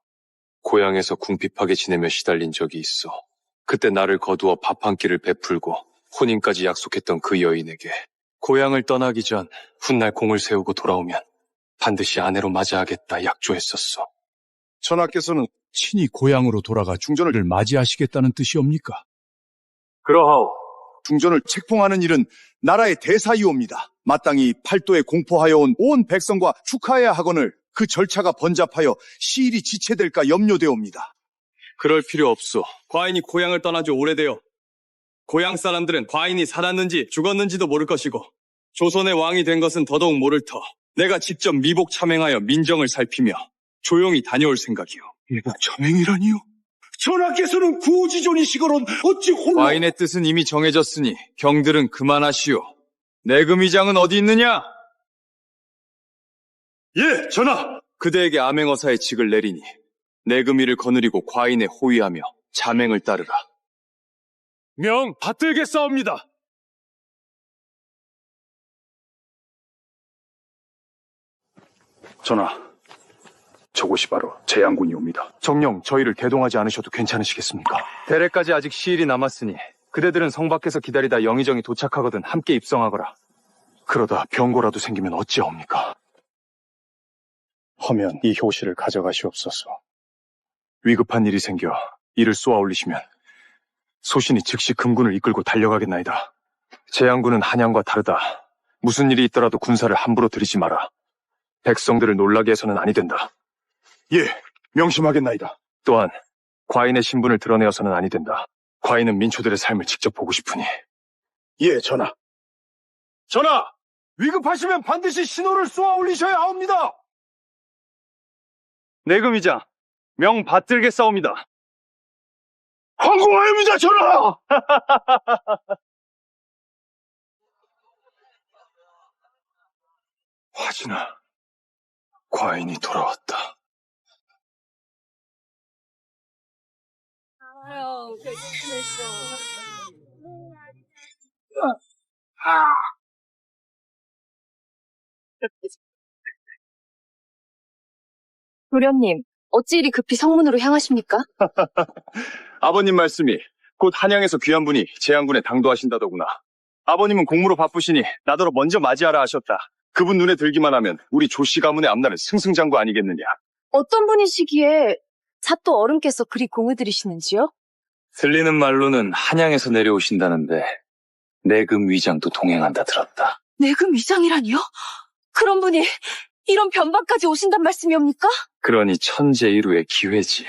고향에서 궁핍하게 지내며 시달린 적이 있어. 그때 나를 거두어 밥 한 끼를 베풀고 혼인까지 약속했던 그 여인에게 고향을 떠나기 전 훗날 공을 세우고 돌아오면 반드시 아내로 맞이하겠다 약조했었어. 전하께서는 친히 고향으로 돌아가 중전을 맞이하시겠다는 뜻이옵니까? 그러하오. 중전을 책봉하는 일은 나라의 대사이옵니다. 마땅히 팔도에 공포하여 온 온 백성과 축하해야 하거늘 그 절차가 번잡하여 시일이 지체될까 염려되옵니다. 그럴 필요 없소. 과인이 고향을 떠난 지 오래되어 고향 사람들은 과인이 살았는지 죽었는지도 모를 것이고 조선의 왕이 된 것은 더더욱 모를 터 내가 직접 미복 참행하여 민정을 살피며 조용히 다녀올 생각이요. 미복 참행이라니요? 전하께서는 구지존이시거론 어찌 홀로... 과인의 뜻은 이미 정해졌으니 경들은 그만하시오. 내금위장은 어디 있느냐? 예, 전하! 그대에게 암행어사의 직을 내리니 내금위를 거느리고 과인의 호위하며 자맹을 따르라. 명 받들겠사옵니다. 전하, 저곳이 바로 재양군이옵니다. 정령 저희를 대동하지 않으셔도 괜찮으시겠습니까? 대례까지 아직 시일이 남았으니 그대들은 성 밖에서 기다리다 영의정이 도착하거든 함께 입성하거라. 그러다 병고라도 생기면 어찌하옵니까? 허면 이 효시를 가져가시옵소서. 위급한 일이 생겨 이를 쏘아 올리시면 소신이 즉시 금군을 이끌고 달려가겠나이다. 재양군은 한양과 다르다. 무슨 일이 있더라도 군사를 함부로 들이지 마라. 백성들을 놀라게 해서는 아니 된다. 예, 명심하겠나이다. 또한 과인의 신분을 드러내어서는 아니 된다. 과인은 민초들의 삶을 직접 보고 싶으니. 예, 전하. 전하! 위급하시면 반드시 신호를 쏘아 올리셔야 하옵니다. 내금위장, 명 받들겠사옵니다. 황공하옵니다, 전하! 화진아, 과인이 돌아왔다. 도련님, 어찌 이리 급히 성문으로 향하십니까? 아버님 말씀이 곧 한양에서 귀한 분이 재양군에 당도하신다더구나. 아버님은 공무로 바쁘시니 나더러 먼저 맞이하라 하셨다. 그분 눈에 들기만 하면 우리 조씨 가문의 앞날은 승승장구 아니겠느냐. 어떤 분이시기에 잣도 어른께서 그리 공을 들이시는지요? 들리는 말로는 한양에서 내려오신다는데 내금 위장도 동행한다 들었다. 내금 위장이라니요? 그런 분이 이런 변방까지 오신단 말씀이옵니까? 그러니 천재일우의 기회지.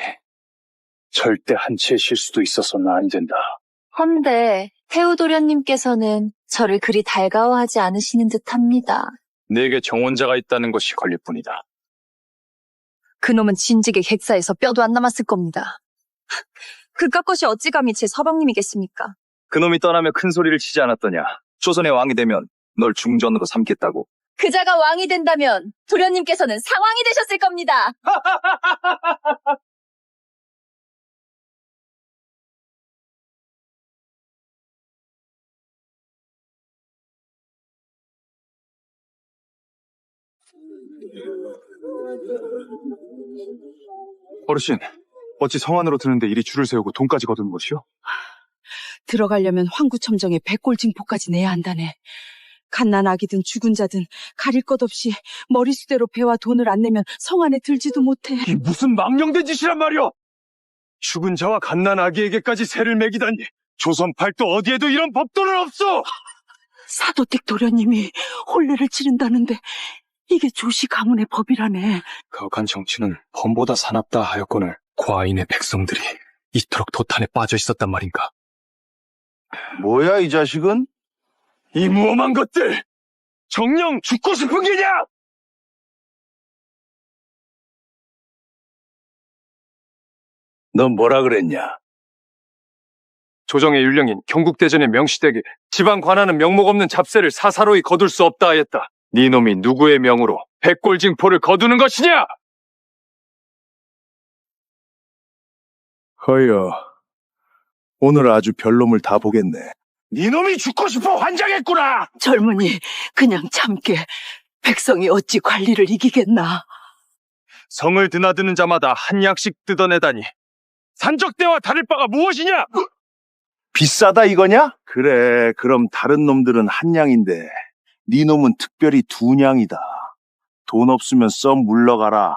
절대 한치의 실수도 있어서는 안 된다. 헌데 태우도련님께서는 저를 그리 달가워하지 않으시는 듯합니다. 내게 정원자가 있다는 것이 걸릴 뿐이다. 그놈은 진즉에 객사에서 뼈도 안 남았을 겁니다. 그깟 것이 어찌 감히 제 서방님이겠습니까? 그놈이 떠나며 큰 소리를 치지 않았더냐. 조선의 왕이 되면 널 중전으로 삼겠다고. 그자가 왕이 된다면 도련님께서는 상왕이 되셨을 겁니다. 어르신, 어찌 성 안으로 드는데 이리 줄을 세우고 돈까지 거두는 것이요? 들어가려면 황구첨정에 백골징포까지 내야 한다네. 갓난 아기든 죽은 자든 가릴 것 없이 머리수대로 배와 돈을 안 내면 성 안에 들지도 못해. 이 무슨 망령된 짓이란 말이오! 죽은 자와 갓난 아기에게까지 세를 매기다니 조선 팔도 어디에도 이런 법도는 없어! 사도댁 도련님이 혼례를 치른다는데 이게 조씨 가문의 법이라네. 가혹한 정치는 범보다 사납다 하였거늘 과인의 백성들이 이토록 도탄에 빠져 있었단 말인가. 뭐야, 이 자식은? 이 무엄한 것들! 정녕 죽고 싶은 게냐? 넌 뭐라 그랬냐? 조정의 율령인 경국대전에 명시되게 지방 관하는 명목 없는 잡세를 사사로이 거둘 수 없다 하였다. 네 놈이 누구의 명으로 백골징포를 거두는 것이냐? 허여, 오늘 아주 별놈을 다 보겠네. 니놈이 죽고 싶어 환장했구나! 젊은이 그냥 참게. 백성이 어찌 관리를 이기겠나. 성을 드나드는 자마다 한 약씩 뜯어내다니 산적대와 다를 바가 무엇이냐? 비싸다 이거냐? 그래, 그럼 다른 놈들은 한 양인데 네 놈은 특별히 두 냥이다. 돈 없으면 썩 물러가라.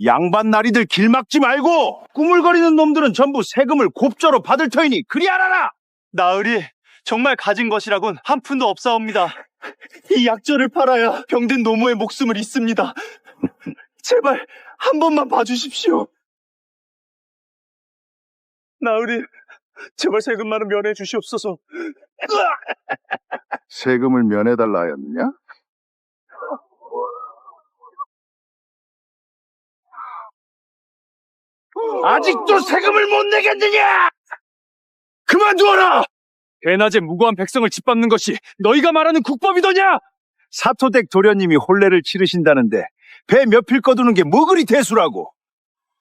양반 나리들 길 막지 말고 꾸물거리는 놈들은 전부 세금을 곱저로 받을 터이니 그리 알아라. 나으리 정말 가진 것이라곤 한 푼도 없사옵니다. 이 약절을 팔아야 병든 노모의 목숨을 잇습니다. 제발 한 번만 봐주십시오. 나으리 제발 세금만은 면해 주시옵소서. 세금을 면해달라 하였느냐? 아직도 세금을 못 내겠느냐? 그만두어라! 대낮에 무고한 백성을 짓밟는 것이 너희가 말하는 국법이더냐? 사토댁 도련님이 혼례를 치르신다는데 배 몇 필 거두는 게 뭐 그리 대수라고?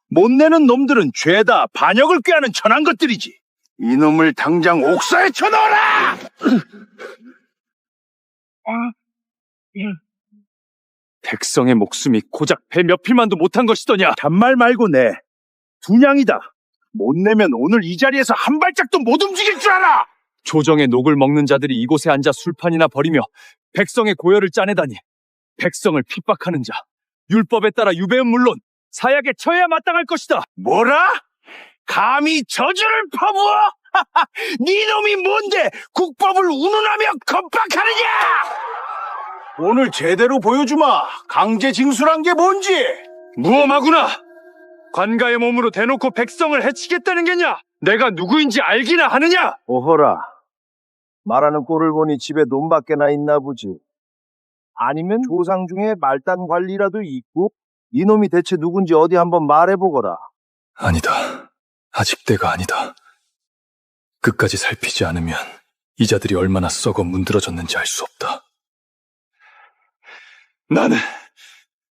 못 내는 놈들은 죄다 반역을 꾀하는 천한 것들이지. 이놈을 당장 옥사에 쳐넣어라! 백성의 목숨이 고작 배 몇 필만도 못한 것이더냐? 잔말 말고 내. 두냥이다. 못 내면 오늘 이 자리에서 한 발짝도 못 움직일 줄 알아! 조정의 녹을 먹는 자들이 이곳에 앉아 술판이나 벌이며 백성의 고열을 짜내다니 백성을 핍박하는 자, 율법에 따라 유배은 물론 사약에 처해야 마땅할 것이다. 뭐라? 감히 저주를 퍼부어? 네 놈이 뭔데 국법을 운운하며 겁박하느냐? 오늘 제대로 보여주마. 강제 징수란 게 뭔지. 무엄하구나. 관가의 몸으로 대놓고 백성을 해치겠다는 게냐? 내가 누구인지 알기나 하느냐? 오호라. 말하는 꼴을 보니 집에 돈밖에나 있나 보지. 아니면 조상 중에 말단 관리라도 있고 이놈이 대체 누군지 어디 한번 말해보거라. 아니다. 아직 때가 아니다. 끝까지 살피지 않으면 이자들이 얼마나 썩어 문드러졌는지 알 수 없다.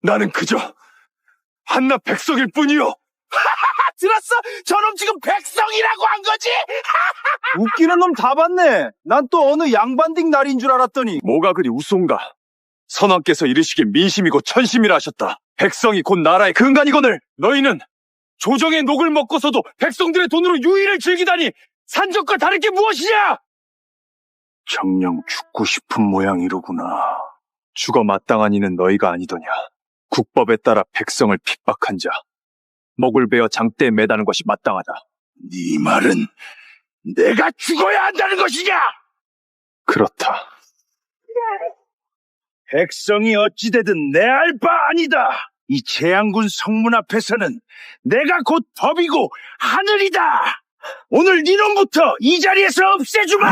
나는 그저 한낱 백성일 뿐이요. 들었어? 저놈 지금 백성이라고 한 거지? 웃기는 놈 다 봤네. 난 또 어느 양반딩 날인 줄 알았더니. 뭐가 그리 우스운가? 선왕께서 이르시길 민심이고 천심이라 하셨다. 백성이 곧 나라의 근간이거늘 너희는 조정의 녹을 먹고서도 백성들의 돈으로 유의를 즐기다니 산적과 다를 게 무엇이냐? 정녕 죽고 싶은 모양이로구나. 죽어 마땅한 이는 너희가 아니더냐. 국법에 따라 백성을 핍박한 자, 목을 베어 장대에 매다는 것이 마땅하다. 네 말은 내가 죽어야 한다는 것이냐? 그렇다. 백성이 어찌되든 내 알 바 아니다. 이 재앙군 성문 앞에서는 내가 곧 법이고 하늘이다. 오늘 니놈부터 이 자리에서 없애주마.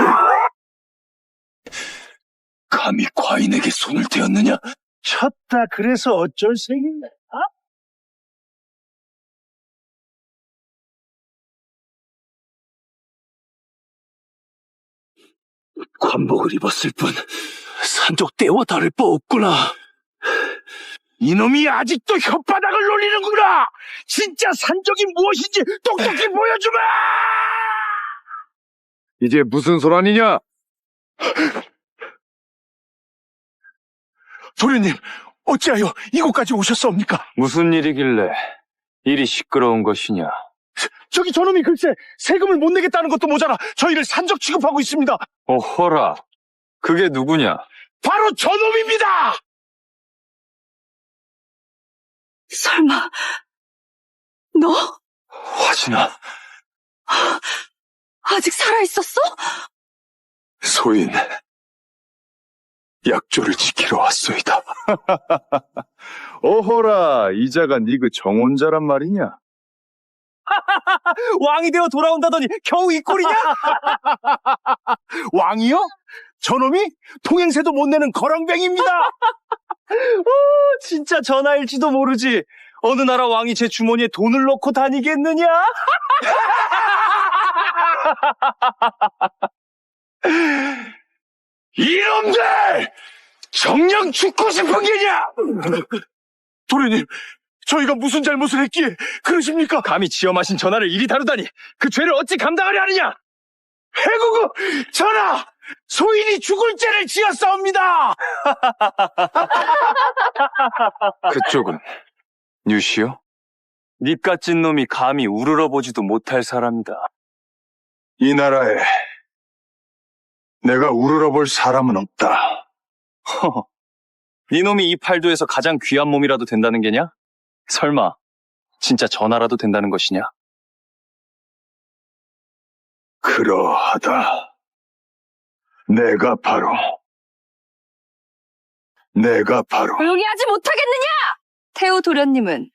감히 과인에게 손을 대었느냐? 쳤다 그래서 어쩔 셈이냐? 관복을 입었을 뿐 산적 때와 다를 바 없구나. 이놈이 아직도 혓바닥을 놀리는구나. 진짜 산적이 무엇인지 똑똑히 보여주마. 이게 무슨 소란이냐? 도련님, 어찌하여 이곳까지 오셨사옵니까? 무슨 일이길래 일이 시끄러운 것이냐? 저기 저놈이 글쎄 세금을 못 내겠다는 것도 모자라 저희를 산적 취급하고 있습니다. 어허라, 그게 누구냐? 바로 저놈입니다. 설마, 너? 화진아, 아직 살아있었어? 소인, 약조를 지키러 왔소이다. 어허라, 이자가 네 그 정혼자란 말이냐? 왕이 되어 돌아온다더니 겨우 이 꼴이냐? 왕이요? 저놈이 통행세도 못 내는 거렁뱅입니다. 진짜 전하일지도 모르지. 어느 나라 왕이 제 주머니에 돈을 넣고 다니겠느냐? 이놈들! 정녕 죽고 싶은 게냐? 도련님, 저희가 무슨 잘못을 했기에 그러십니까? 감히 지엄하신 전하를 이리 다루다니 그 죄를 어찌 감당하려 하느냐? 해구구 전하! 소인이 죽을 죄를 지었사옵니다. 그쪽은 뉴시오? 닙같진 놈이 감히 우러러보지도 못할 사람이다. 이 나라에 내가 우러러볼 사람은 없다. 허허, 이놈이 이 팔도에서 가장 귀한 몸이라도 된다는 게냐? 설마 진짜 전하라도 된다는 것이냐? 그러하다. 내가 바로 조용히 하지 못하겠느냐? 태우 도련님은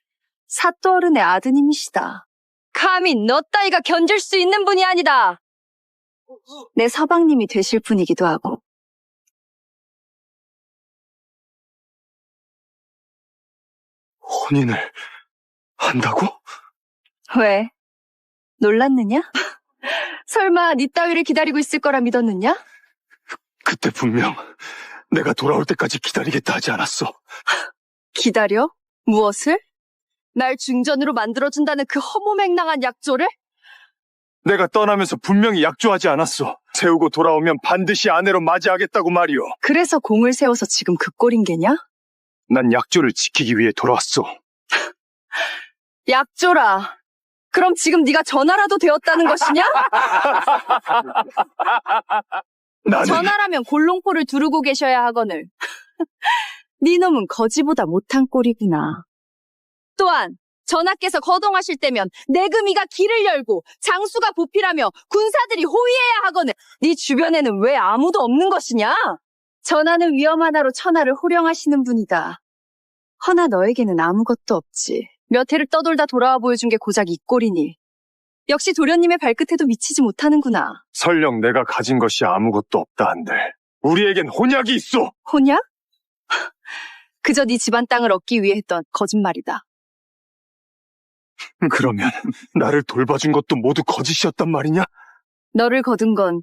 사또 어른의 아드님이시다. 감히 너 따위가 견딜 수 있는 분이 아니다. 내 서방님이 되실 분이기도 하고. 혼인을 한다고? 왜? 놀랐느냐? 설마 네 따위를 기다리고 있을 거라 믿었느냐? 그때 분명 내가 돌아올 때까지 기다리겠다 하지 않았어. 기다려? 무엇을? 날 중전으로 만들어준다는 그 허무맹랑한 약조를? 내가 떠나면서 분명히 약조하지 않았어. 세우고 돌아오면 반드시 아내로 맞이하겠다고 말이오. 그래서 공을 세워서 지금 그 꼴인 게냐? 난 약조를 지키기 위해 돌아왔어. 약조라. 그럼 지금 네가 전하라도 되었다는 것이냐? 전하라면 골롱포를 두르고 계셔야 하거늘. 네 놈은 거지보다 못한 꼴이구나. 또한 전하께서 거동하실 때면 내금이가 길을 열고 장수가 보필하며 군사들이 호위해야 하거늘. 네 주변에는 왜 아무도 없는 것이냐? 전하는 위험 하나로 천하를 호령하시는 분이다. 허나 너에게는 아무것도 없지. 몇 해를 떠돌다 돌아와 보여준 게 고작 이 꼴이니. 역시 도련님의 발끝에도 미치지 못하는구나. 설령 내가 가진 것이 아무것도 없다 한들 우리에겐 혼약이 있어. 혼약? 그저 네 집안 땅을 얻기 위해 했던 거짓말이다. 그러면 나를 돌봐준 것도 모두 거짓이었단 말이냐? 너를 거둔 건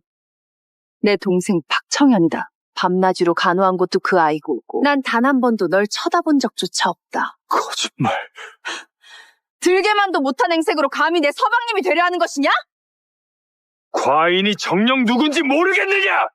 내 동생 박청현이다. 밤낮으로 간호한 것도 그 아이고, 난 단 한 번도 널 쳐다본 적조차 없다. 거짓말. 들게만도 못한 행색으로 감히 내 서방님이 되려 하는 것이냐? 과인이 정녕 누군지 모르겠느냐?